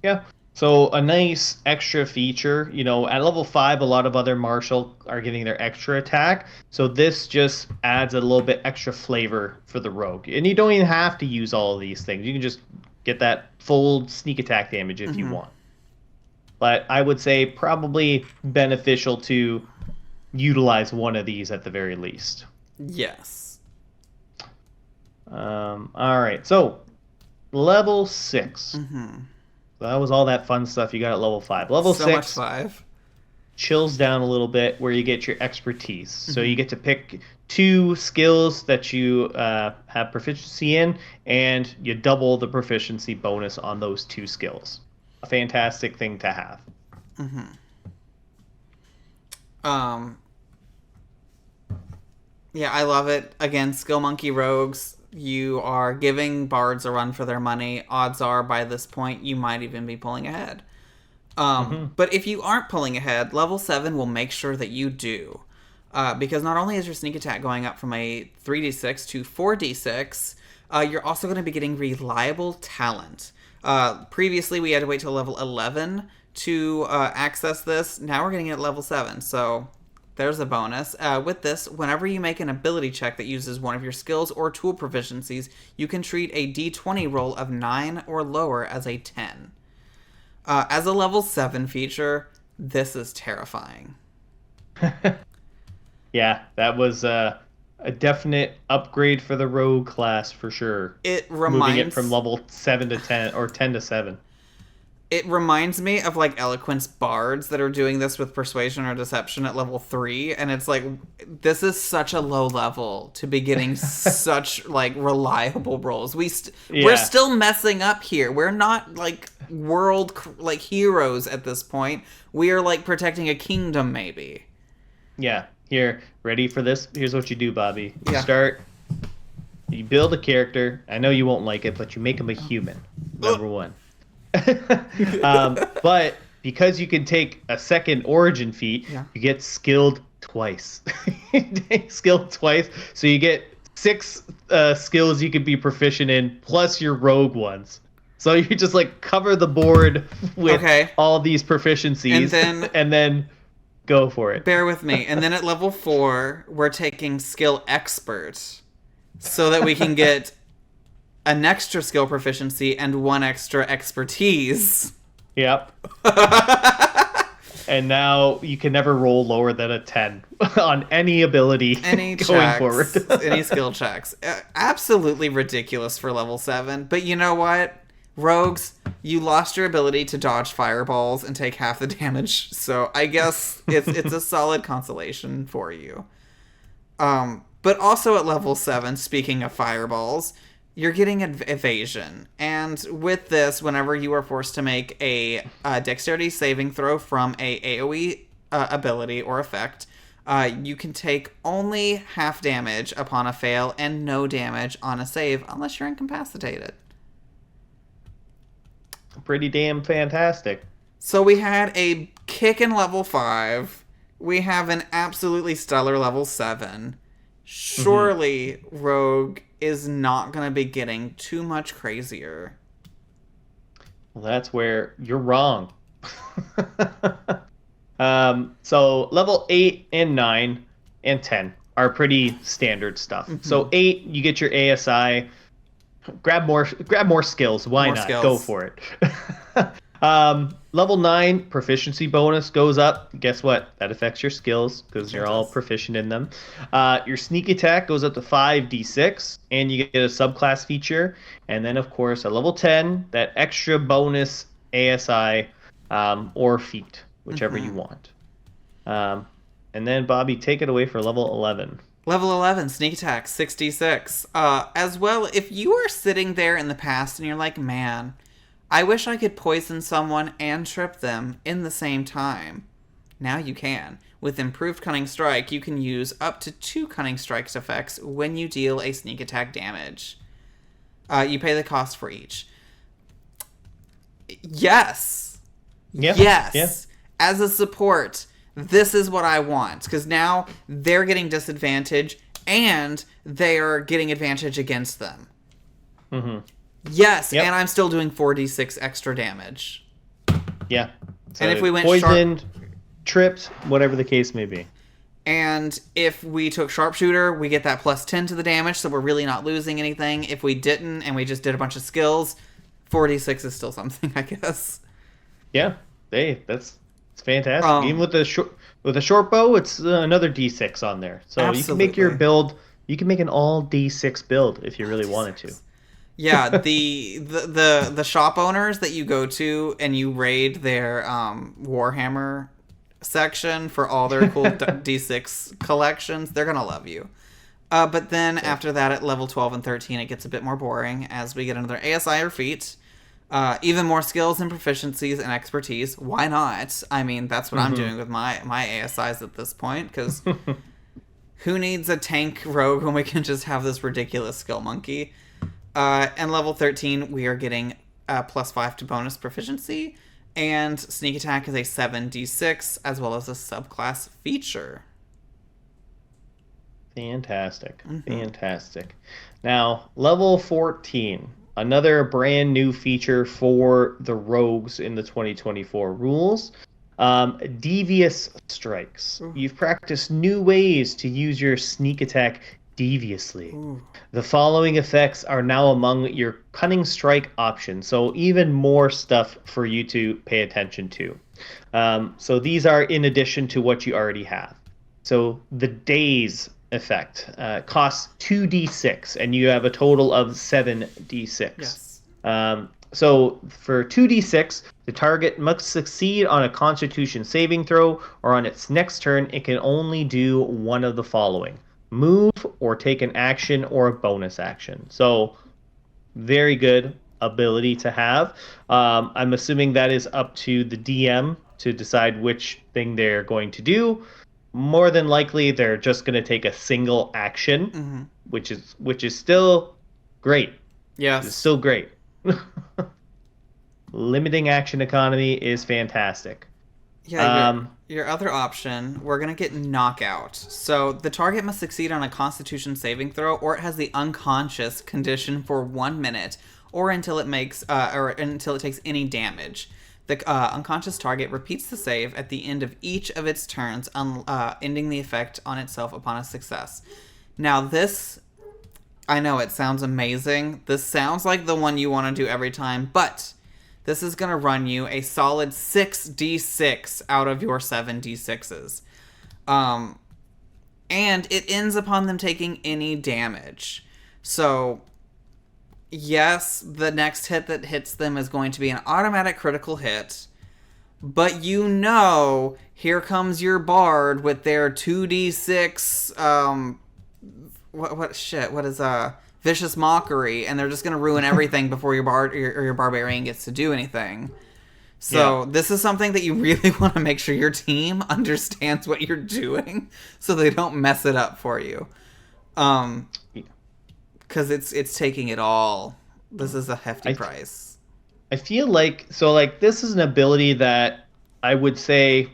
[SPEAKER 2] Yeah. So a nice extra feature, at level 5 a lot of other martial are getting their extra attack. So this just adds a little bit extra flavor for the rogue. And you don't even have to use all of these things. You can just get that full sneak attack damage if you want. But I would say probably beneficial to utilize one of these at the very least.
[SPEAKER 1] Yes.
[SPEAKER 2] All right. So level 6. So that was all that fun stuff you got at level 5. Level
[SPEAKER 1] So much
[SPEAKER 2] 6
[SPEAKER 1] 5.
[SPEAKER 2] chills down a little bit where you get your expertise. So you get to pick 2 skills that you have proficiency in, and you double the proficiency bonus on those 2 skills. A fantastic thing to have.
[SPEAKER 1] Yeah, I love it. Again, Skill Monkey Rogues, you are giving bards a run for their money. Odds are by this point you might even be pulling ahead. But if you aren't pulling ahead, level 7 will make sure that you do. Because not only is your sneak attack going up from a 3d6 to 4d6, you're also going to be getting reliable talent. Previously, we had to wait till level 11 to access this. Now we're getting it at level 7, so there's a bonus. With this, whenever you make an ability check that uses one of your skills or tool proficiencies, you can treat a d20 roll of 9 or lower as a 10. As a level 7 feature, this is terrifying.
[SPEAKER 2] Yeah, that was a definite upgrade for the rogue class for sure.
[SPEAKER 1] It
[SPEAKER 2] Moving it from
[SPEAKER 1] reminds
[SPEAKER 2] level 7 to 10 or 10 to 7.
[SPEAKER 1] it reminds me of like eloquence bards that are doing this with persuasion or deception at level 3, and it's like this is such a low level to be getting such like reliable rolls. We're
[SPEAKER 2] Yeah.
[SPEAKER 1] still messing up here. We're not like like heroes at this point. We are like protecting a kingdom maybe.
[SPEAKER 2] Yeah. Here, ready for this? Here's what you do, Bobby.
[SPEAKER 1] Yeah.
[SPEAKER 2] You build a character. I know you won't like it, but you make him a human. Number one. But because you can take a second origin feat,
[SPEAKER 1] Yeah.
[SPEAKER 2] you get skilled twice. Skilled twice, so you get 6 skills you could be proficient in, plus your rogue ones. So you just like cover the board with
[SPEAKER 1] Okay.
[SPEAKER 2] all these proficiencies,
[SPEAKER 1] And then
[SPEAKER 2] and then go for it.
[SPEAKER 1] bear with me. And then at level 4, we're taking skill expert so that we can get an extra skill proficiency and 1 extra expertise.
[SPEAKER 2] Yep. And now you can never roll lower than a 10 on any ability
[SPEAKER 1] Any
[SPEAKER 2] going
[SPEAKER 1] checks,
[SPEAKER 2] forward.
[SPEAKER 1] any skill checks. Absolutely ridiculous for level 7. But you know what? Rogues, you lost your ability to dodge fireballs and take half the damage. So I guess it's a solid consolation for you. But also at level 7, speaking of fireballs, you're getting evasion. And with this, whenever you are forced to make a dexterity saving throw from a AoE ability or effect, you can take only half damage upon a fail and no damage on a save unless you're incapacitated.
[SPEAKER 2] Pretty damn fantastic.
[SPEAKER 1] So we had a kick in level 5. We have an absolutely stellar level 7. Surely Rogue is not going to be getting too much crazier.
[SPEAKER 2] Well, that's where you're wrong. So level 8 and 9 and 10 are pretty standard stuff. So 8, you get your ASI. Grab more skills. Why
[SPEAKER 1] More
[SPEAKER 2] not?
[SPEAKER 1] skills.
[SPEAKER 2] Go for it. Level 9 proficiency bonus goes up. Guess what? That affects your skills because you're all proficient in them. Your sneak attack goes up to 5d6, and you get a subclass feature. And then, of course, at level 10, that extra bonus ASI or feat, whichever you want. And then, Bobby, take it away for level 11.
[SPEAKER 1] Level 11, sneak attack, 66. As well, if you are sitting there in the past and you're like, man, I wish I could poison someone and trip them in the same time. Now you can. With improved Cunning Strike, you can use up to 2 Cunning Strike's effects when you deal a sneak attack damage. You pay the cost for each. Yes.
[SPEAKER 2] Yeah.
[SPEAKER 1] Yes.
[SPEAKER 2] Yeah.
[SPEAKER 1] As a support, this is what I want. Because now they're getting disadvantage and they are getting advantage against them.
[SPEAKER 2] Mm-hmm.
[SPEAKER 1] Yes,
[SPEAKER 2] Yep.
[SPEAKER 1] and I'm still doing 4d6 extra damage.
[SPEAKER 2] Yeah. So
[SPEAKER 1] And if we went
[SPEAKER 2] poisoned, tripped, whatever the case may be.
[SPEAKER 1] And if we took sharpshooter, we get that plus 10 to the damage, so we're really not losing anything. If we didn't and we just did a bunch of skills, 4d6 is still something, I guess.
[SPEAKER 2] Yeah. Hey, it's fantastic. Even with the short bow, it's another d6 on there. So you can make your
[SPEAKER 1] Absolutely.
[SPEAKER 2] build. You can make an all d6 build if you really wanted to.
[SPEAKER 1] Yeah, the shop owners that you go to and you raid their Warhammer section for all their cool D6 collections, they're gonna love you. But then after that, at level 12 and 13, it gets a bit more boring as we get another ASI or feat. Even more skills and proficiencies and expertise. Why not? I mean, that's what I'm doing with my ASIs at this point, because who needs a tank rogue when we can just have this ridiculous skill monkey? And level 13, we are getting plus 5 to bonus proficiency, and sneak attack is a 7d6, as well as a subclass feature.
[SPEAKER 2] Fantastic. Fantastic. Now, level 14. Another brand new feature for the rogues in the 2024 rules. Devious strikes. You've practiced new ways to use your sneak attack deviously. The following effects are now among your cunning strike options, so even more stuff for you to pay attention to. So these are in addition to what you already have. So the daze effect costs 2d6, and you have a total of 7d6.
[SPEAKER 1] Yes.
[SPEAKER 2] So for 2d6, the target must succeed on a Constitution saving throw, or on its next turn, it can only do one of the following: move, or take an action, or a bonus action. So very good ability to have. I'm assuming that is up to the DM to decide which thing they're going to do. More than likely, they're just going to take a single action,
[SPEAKER 1] Mm-hmm.
[SPEAKER 2] which is still great. It's
[SPEAKER 1] Yes.
[SPEAKER 2] still great. Limiting action economy is fantastic.
[SPEAKER 1] Yeah,
[SPEAKER 2] Um,
[SPEAKER 1] your other option, we're gonna get knockout. So the target must succeed on a Constitution saving throw, or it has the unconscious condition for 1 minute, or until it takes any damage. The unconscious target repeats the save at the end of each of its turns, ending the effect on itself upon a success. Now this, I know it sounds amazing. This sounds like the one you want to do every time, but this is going to run you a solid 6d6 out of your 7d6s. Um, and it ends upon them taking any damage. So, yes, the next hit that hits them is going to be an automatic critical hit. But here comes your bard with their 2d6 what is vicious mockery, and they're just gonna ruin everything before your barbarian gets to do anything. So this is something that you really want to make sure your team understands what you're doing, so they don't mess it up for you. Because it's taking it all. This is a hefty
[SPEAKER 2] I
[SPEAKER 1] price.
[SPEAKER 2] I feel like this is an ability that I would say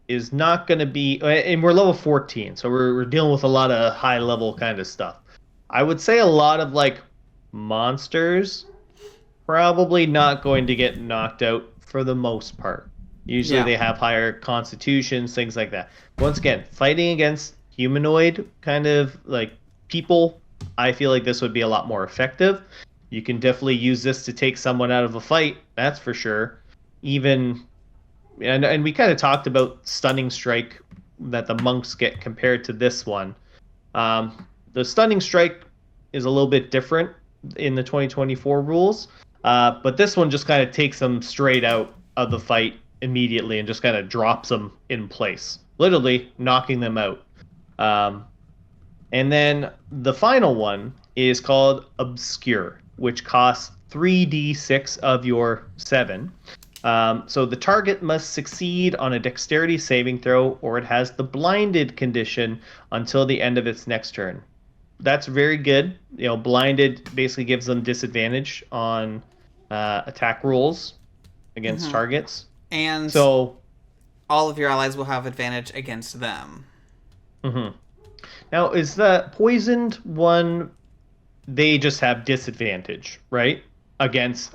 [SPEAKER 2] is not going to be, and we're level 14, so we're dealing with a lot of high level kind of stuff. I would say a lot of like monsters probably not going to get knocked out for the most part. Usually
[SPEAKER 1] Yeah.
[SPEAKER 2] they have higher constitutions, things like that. Once again, fighting against humanoid kind of like people, I feel like this would be a lot more effective. You can definitely use this to take someone out of a fight, that's for sure. Even and we kind of talked about stunning strike that the monks get compared to this one. The stunning strike is a little bit different in the 2024 rules, but this one just kind of takes them straight out of the fight immediately and just kind of drops them in place, literally knocking them out. Um, and then the final one is called Obscure, which costs 3d6 of your 7. So the target must succeed on a dexterity saving throw, or it has the blinded condition until the end of its next turn. That's very good. Blinded basically gives them disadvantage on attack rolls against
[SPEAKER 1] Mm-hmm.
[SPEAKER 2] targets.
[SPEAKER 1] And
[SPEAKER 2] So,
[SPEAKER 1] all of your allies will have advantage against them.
[SPEAKER 2] mhm. Now is the poisoned one? They just have disadvantage, right? Against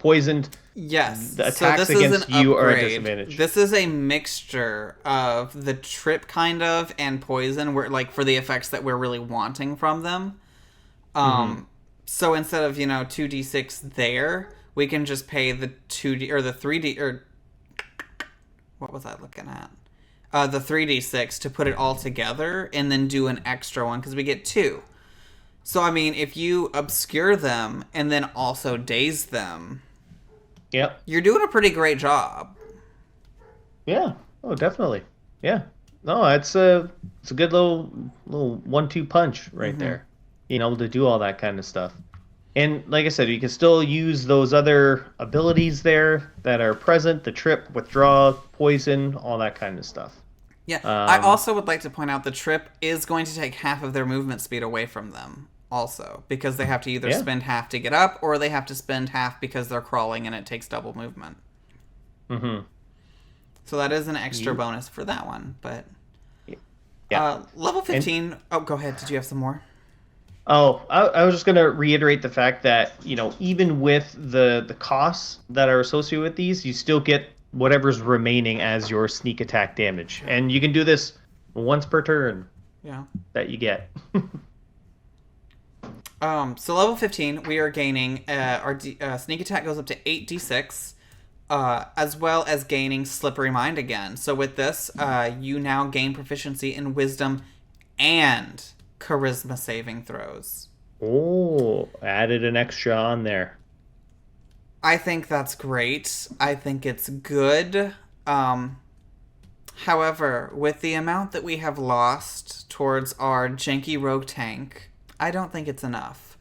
[SPEAKER 2] poisoned,
[SPEAKER 1] Yes.
[SPEAKER 2] the
[SPEAKER 1] So
[SPEAKER 2] attacks
[SPEAKER 1] this is an
[SPEAKER 2] against you are a
[SPEAKER 1] upgrade.
[SPEAKER 2] disadvantage.
[SPEAKER 1] This is a mixture of the trip kind of and poison, where like for the effects that we're really wanting from them.
[SPEAKER 2] Hmm.
[SPEAKER 1] So instead of 2d6 there, we can just pay the 2d or the 3d or what was I looking at? The 3d6 to put it all together and then do an extra one because we get two. So I mean, if you obscure them and then also daze them,
[SPEAKER 2] Yep.
[SPEAKER 1] you're doing a pretty great job.
[SPEAKER 2] Yeah. Oh, definitely. Yeah. No, it's a good little 1-2 punch right
[SPEAKER 1] Mm-hmm.
[SPEAKER 2] there. Able to do all that kind of stuff. And like I said, you can still use those other abilities there that are present, the trip, withdraw, poison, all that kind of stuff.
[SPEAKER 1] Yeah, I
[SPEAKER 2] Um,
[SPEAKER 1] also would like to point out the trip is going to take half of their movement speed away from them, also, because they have to either
[SPEAKER 2] yeah.
[SPEAKER 1] spend half to get up or they have to spend half because they're crawling and it takes double movement.
[SPEAKER 2] Hmm.
[SPEAKER 1] So that is an extra
[SPEAKER 2] You,
[SPEAKER 1] bonus for that one. But
[SPEAKER 2] yeah.
[SPEAKER 1] level
[SPEAKER 2] And
[SPEAKER 1] 15. Oh, go ahead. Did you have some more?
[SPEAKER 2] I was just gonna reiterate the fact that even with the costs that are associated with these, you still get whatever's remaining as your sneak attack damage,
[SPEAKER 1] Yeah.
[SPEAKER 2] and you can do this once per turn
[SPEAKER 1] Yeah.
[SPEAKER 2] that you get.
[SPEAKER 1] So level 15, we are gaining our sneak attack goes up to 8d6. as well as gaining Slippery Mind again. So with this, you now gain proficiency in Wisdom and Charisma saving throws.
[SPEAKER 2] Oh, added an extra on there.
[SPEAKER 1] I think that's great. I think it's good. However, with the amount that we have lost towards our janky rogue tank, I don't think it's enough.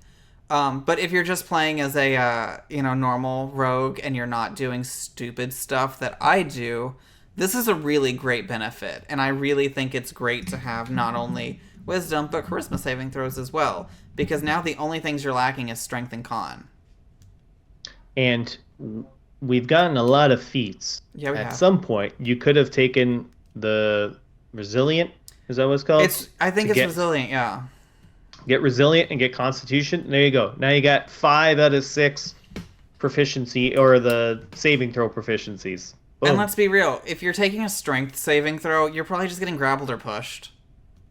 [SPEAKER 1] But if you're just playing as a normal rogue and you're not doing stupid stuff that I do, this is a really great benefit. And I really think it's great to have not only Wisdom but Charisma saving throws as well, because now the only things you're lacking is Strength and Con.
[SPEAKER 2] And we've gotten a lot of feats.
[SPEAKER 1] Yeah, we
[SPEAKER 2] At
[SPEAKER 1] have.
[SPEAKER 2] some point, you could have taken the Resilient. Is that what it's called?
[SPEAKER 1] I think it's Resilient, yeah.
[SPEAKER 2] Get Resilient and get Constitution. And there you go. Now you got 5 out of 6 proficiency, or the saving throw proficiencies. Boom.
[SPEAKER 1] And let's be real. If you're taking a Strength saving throw, you're probably just getting grappled or pushed.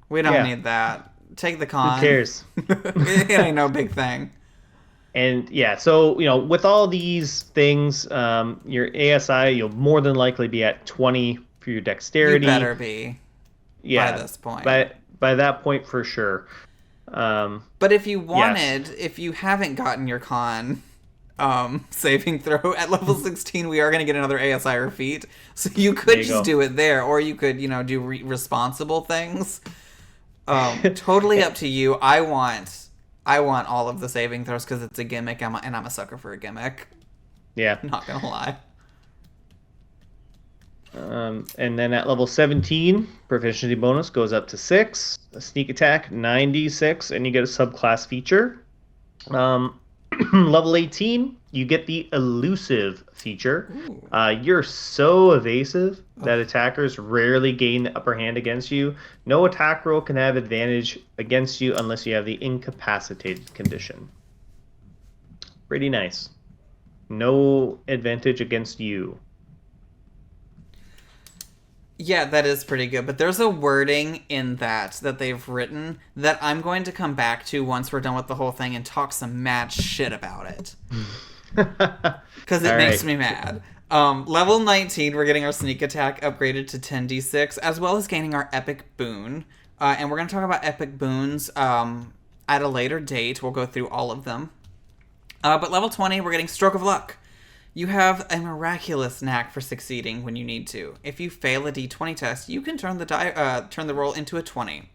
[SPEAKER 1] We don't need that. Take the Con.
[SPEAKER 2] Who cares?
[SPEAKER 1] It ain't no big thing.
[SPEAKER 2] And yeah, so with all these things, your ASI, you'll more than likely be at 20 for your dexterity.
[SPEAKER 1] You better be. By this point.
[SPEAKER 2] By that point, for sure.
[SPEAKER 1] But if you wanted, if you haven't gotten your Con saving throw at level 16, we are going to get another ASI or feat. So you could just do it there, or you could, do responsible things. Totally up to you. I want all of the saving throws because it's a gimmick, and I'm a sucker for a gimmick.
[SPEAKER 2] Yeah.
[SPEAKER 1] Not gonna lie.
[SPEAKER 2] And then at level 17, proficiency bonus goes up to 6. A sneak attack, 96, and you get a subclass feature. Level 18, you get the elusive feature. You're so evasive that attackers rarely gain the upper hand against you. No attack roll can have advantage against you unless you have the incapacitated condition. Pretty nice. No advantage against you.
[SPEAKER 1] Yeah, that is pretty good. But there's a wording in that they've written that I'm going to come back to once we're done with the whole thing and talk some mad shit about it. Because it makes me mad. Level 19, we're getting our sneak attack upgraded to 10d6, as well as gaining our epic boon. And we're going to talk about epic boons at a later date. We'll go through all of them. But level 20, we're getting Stroke of Luck. You have a miraculous knack for succeeding when you need to. If you fail a D20 test, you can turn the roll into a 20.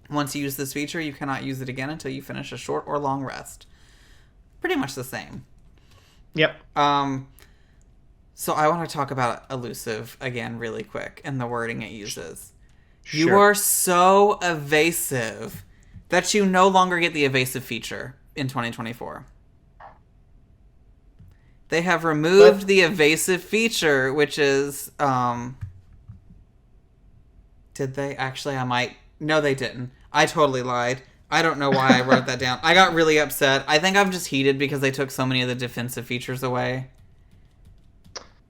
[SPEAKER 1] Once you use this feature, you cannot use it again until you finish a short or long rest. Pretty much the same.
[SPEAKER 2] Yep.
[SPEAKER 1] So I want to talk about elusive again really quick and the wording it uses.
[SPEAKER 2] Sure.
[SPEAKER 1] You are so evasive that you no longer get the evasive feature in 2024. They have removed the evasive feature, which is, did they? Actually, no, they didn't. I totally lied. I don't know why I wrote that down. I got really upset. I think I'm just heated because they took so many of the defensive features away.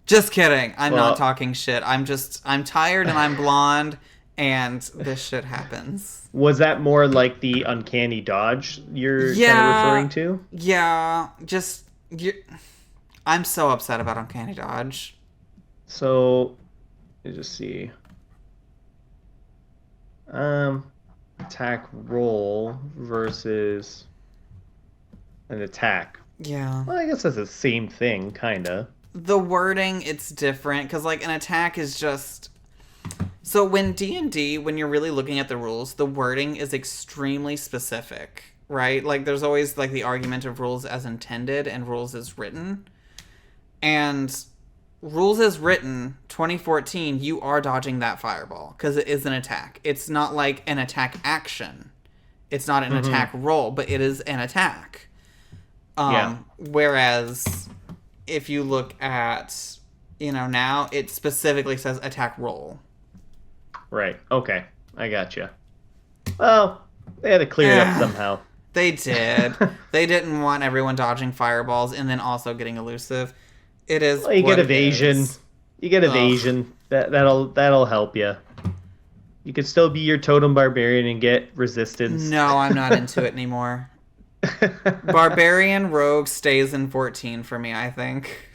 [SPEAKER 1] Just kidding. I'm not talking shit. I'm tired and I'm blonde and this shit happens.
[SPEAKER 2] Was that more like the uncanny dodge you're kind of referring to?
[SPEAKER 1] Yeah, I'm so upset about uncanny dodge.
[SPEAKER 2] So, let me just see. Attack roll versus an attack.
[SPEAKER 1] Yeah.
[SPEAKER 2] Well, I guess that's the same thing, kinda.
[SPEAKER 1] The wording, it's different, because, an attack is just... So when D&D, when you're really looking at the rules, the wording is extremely specific, right? There's always, the argument of rules as intended and rules as written. And rules as written, 2014, you are dodging that fireball, because it is an attack. It's not like an attack action. It's not an attack roll, but it is an attack. Whereas... if you look at, now, it specifically says attack roll.
[SPEAKER 2] Right. Okay. I gotcha. Well, they had to clear it up somehow.
[SPEAKER 1] They did. They didn't want everyone dodging fireballs and then also getting elusive. It is.
[SPEAKER 2] Well, you get evasion. You get evasion. That'll help you. You could still be your totem barbarian and get resistance.
[SPEAKER 1] No, I'm not into it anymore. Barbarian rogue stays in 14 for me, I think.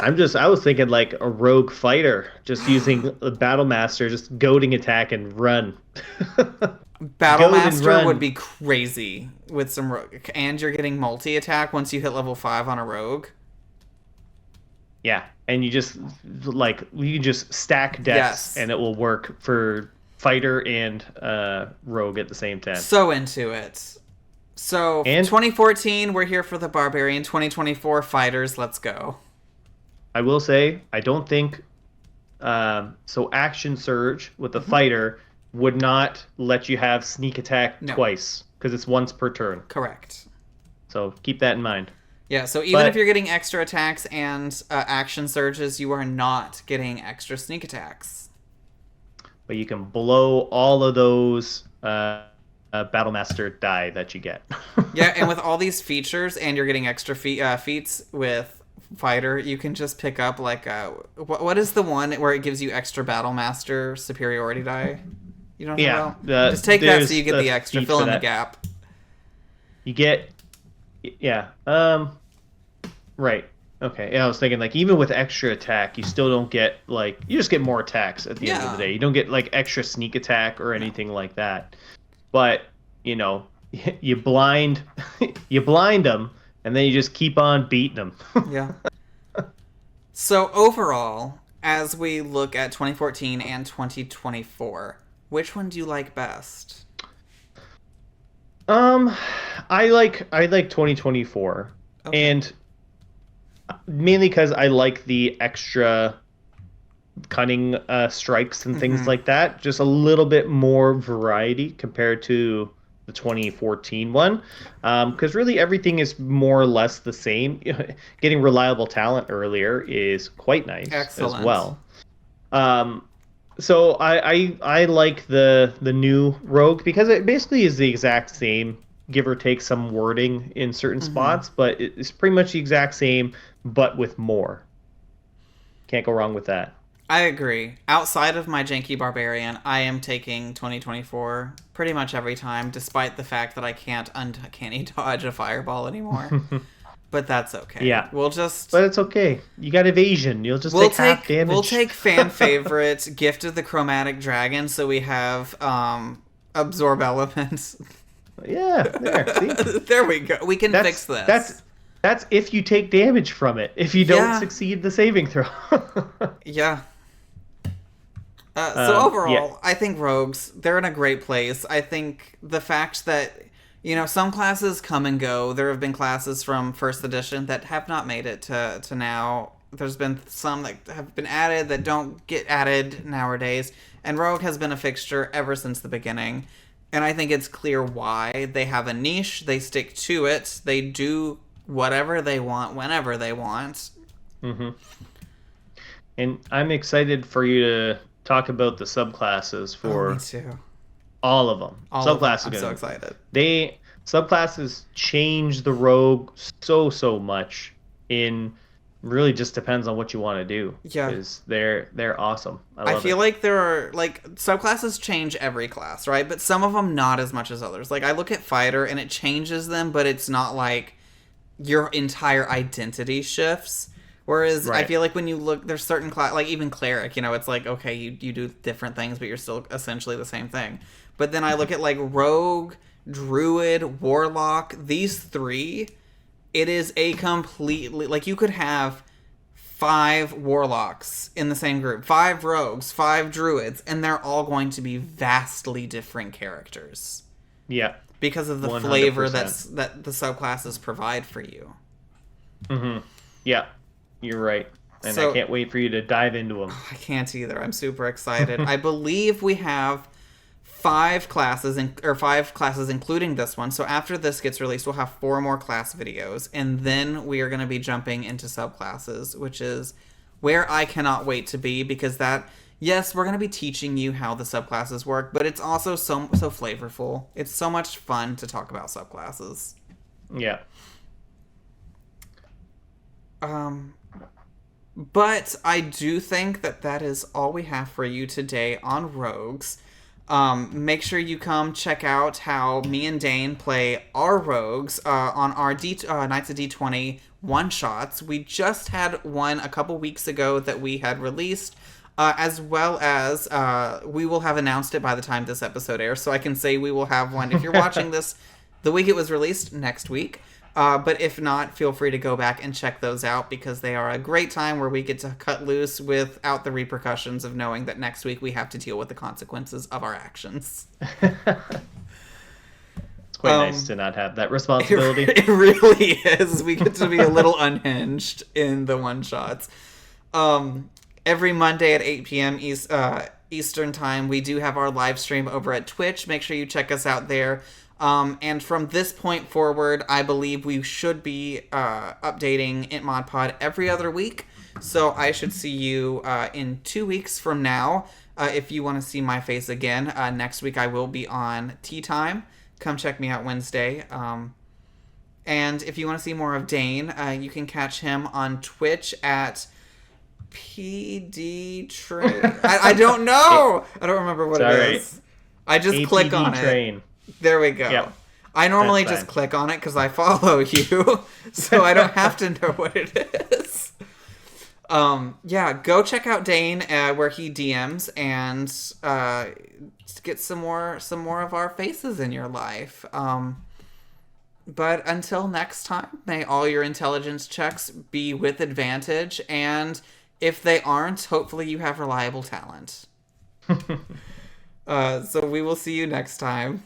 [SPEAKER 2] I was thinking like a rogue fighter, just using a battle master, just goading attack and run. Goad and
[SPEAKER 1] Battlemaster would
[SPEAKER 2] run.
[SPEAKER 1] be crazy with some rogue, and you're getting multi attack once you hit level 5 on a rogue.
[SPEAKER 2] Yeah, and you just stack decks
[SPEAKER 1] Yes.
[SPEAKER 2] and it will work for fighter and rogue at the same time.
[SPEAKER 1] So into it. So
[SPEAKER 2] And
[SPEAKER 1] 2014, we're here for the Barbarian. 2024, fighters, let's go.
[SPEAKER 2] I will say, I don't think so. Action surge with the
[SPEAKER 1] Hmm.
[SPEAKER 2] fighter would not let you have sneak attack
[SPEAKER 1] No,
[SPEAKER 2] twice because it's once per turn.
[SPEAKER 1] correct.
[SPEAKER 2] So keep that in mind.
[SPEAKER 1] Yeah, so even if
[SPEAKER 2] But
[SPEAKER 1] you're getting extra attacks and action surges, you are not getting extra sneak attacks.
[SPEAKER 2] but you can blow all of those Battlemaster die that you get.
[SPEAKER 1] Yeah, and with all these features, and you're getting extra feats with fighter, you can just pick up like what is the one where it gives you extra battle master superiority die? You don't know
[SPEAKER 2] Yeah,
[SPEAKER 1] about? Just take that so
[SPEAKER 2] there's
[SPEAKER 1] you get
[SPEAKER 2] a
[SPEAKER 1] the extra,
[SPEAKER 2] feat
[SPEAKER 1] fill
[SPEAKER 2] for
[SPEAKER 1] in the
[SPEAKER 2] that.
[SPEAKER 1] gap.
[SPEAKER 2] You get, yeah, right. Okay, yeah, I was thinking like even with extra attack, you still don't get like you just get more attacks at the end of the
[SPEAKER 1] Yeah.
[SPEAKER 2] day. You don't get like extra sneak attack or
[SPEAKER 1] No.
[SPEAKER 2] anything like that. But you know, you blind, you blind them, and then you just keep on beating them.
[SPEAKER 1] Yeah. So overall, as we look at 2014 and 2024, which one do you like best?
[SPEAKER 2] Um, I like 2024,
[SPEAKER 1] Okay.
[SPEAKER 2] and mainly because I like the extra cunning strikes and things
[SPEAKER 1] Mm-hmm.
[SPEAKER 2] like that. Just a little bit more variety compared to the 2014 one. Because really everything is more or less the same. Getting reliable talent earlier is quite nice as
[SPEAKER 1] Excellent.
[SPEAKER 2] well. Um, so I like the new Rogue because it basically is the exact same, give or take some wording in certain
[SPEAKER 1] Mm-hmm.
[SPEAKER 2] spots, but it's pretty much the exact same, but with more. Can't go wrong with that.
[SPEAKER 1] I agree. Outside of my janky barbarian, I am taking 2024 pretty much every time, despite the fact that I can't uncanny dodge a fireball anymore. But that's okay.
[SPEAKER 2] Yeah, but it's okay. You got evasion. You'll just
[SPEAKER 1] We'll
[SPEAKER 2] take half
[SPEAKER 1] take we'll
[SPEAKER 2] damage.
[SPEAKER 1] take fan favorite Gift of the Chromatic Dragon, so we have absorb elements.
[SPEAKER 2] Yeah, there. See,
[SPEAKER 1] There we go. We can fix
[SPEAKER 2] that's
[SPEAKER 1] this.
[SPEAKER 2] that's that's if you take damage from it. If you don't
[SPEAKER 1] Yeah,
[SPEAKER 2] succeed the saving throw.
[SPEAKER 1] yeah. So
[SPEAKER 2] Yeah.
[SPEAKER 1] overall, I think rogues they're in a great place. I think the fact that some classes come and go. There have been classes from first edition that have not made it to now. There's been some that have been added that don't get added nowadays, and rogue has been a fixture ever since the beginning. And I think it's clear why they have a niche. They stick to it. They do whatever they want whenever they want.
[SPEAKER 2] hmm And I'm excited for you to talk about the subclasses
[SPEAKER 1] Oh, me
[SPEAKER 2] for
[SPEAKER 1] too.
[SPEAKER 2] all of them.
[SPEAKER 1] All of them.
[SPEAKER 2] Subclasses are
[SPEAKER 1] I'm so
[SPEAKER 2] gonna
[SPEAKER 1] excited.
[SPEAKER 2] they subclasses change the rogue so much in really just depends on what you want to do
[SPEAKER 1] Yeah.
[SPEAKER 2] because they're awesome. I
[SPEAKER 1] I
[SPEAKER 2] love
[SPEAKER 1] feel
[SPEAKER 2] it.
[SPEAKER 1] like there are like subclasses change every class, right? But some of them not as much as others. Like I look at fighter and it changes them, but it's not like your entire identity shifts. Whereas I
[SPEAKER 2] Right.
[SPEAKER 1] feel like when you look, there's certain class, like even cleric, it's like okay, you do different things, but you're still essentially the same thing. But then I look at like rogue, druid, warlock, these three. It is a completely like you could have five warlocks in the same group, five rogues, five druids, and they're all going to be vastly different characters
[SPEAKER 2] Yeah.
[SPEAKER 1] because of the flavor
[SPEAKER 2] 100%.
[SPEAKER 1] that the subclasses provide for you.
[SPEAKER 2] hmm Yeah. You're right. And I
[SPEAKER 1] So
[SPEAKER 2] can't wait for you to dive into them.
[SPEAKER 1] I can't either. I'm super excited. I believe we have five classes including this one. So after this gets released, we'll have four more class videos, and then we are going to be jumping into subclasses, which is where I cannot wait to be because that yes, we're going to be teaching you how the subclasses work, but it's also so flavorful. It's so much fun to talk about subclasses.
[SPEAKER 2] Yeah.
[SPEAKER 1] Um but I do think that is all we have for you today on rogues. Make sure you come check out how me and Dane play our rogues on our Knights of D20 one-shots. We just had one a couple weeks ago that we had released, as well as we will have announced it by the time this episode airs, so I can say we will have one if you're watching this the week it was released, next week. But if not, feel free to go back and check those out because they are a great time where we get to cut loose without the repercussions of knowing that next week we have to deal with the consequences of our actions.
[SPEAKER 2] It's quite nice to not have that responsibility.
[SPEAKER 1] It really is. We get to be a little unhinged in the one-shots. Every Monday at 8 p.m. Eastern Time, we do have our live stream over at Twitch. Make sure you check us out there. And from this point forward, I believe we should be updating Int Mod Pod every other week. So I should see you in 2 weeks from now. If you want to see my face again, next week I will be on Tea Time. Come check me out Wednesday. And if you want to see more of Dane, you can catch him on Twitch at PD Train. I don't know. I don't remember what it is. I just APD click on
[SPEAKER 2] train.
[SPEAKER 1] It. There we go. Yep. I normally just click on it because I follow you, so I don't have to know what it is. Go check out Dane where he DMs and get some more of our faces in your life. But until next time, may all your intelligence checks be with advantage, and if they aren't, hopefully you have reliable talent. So we will see you next time.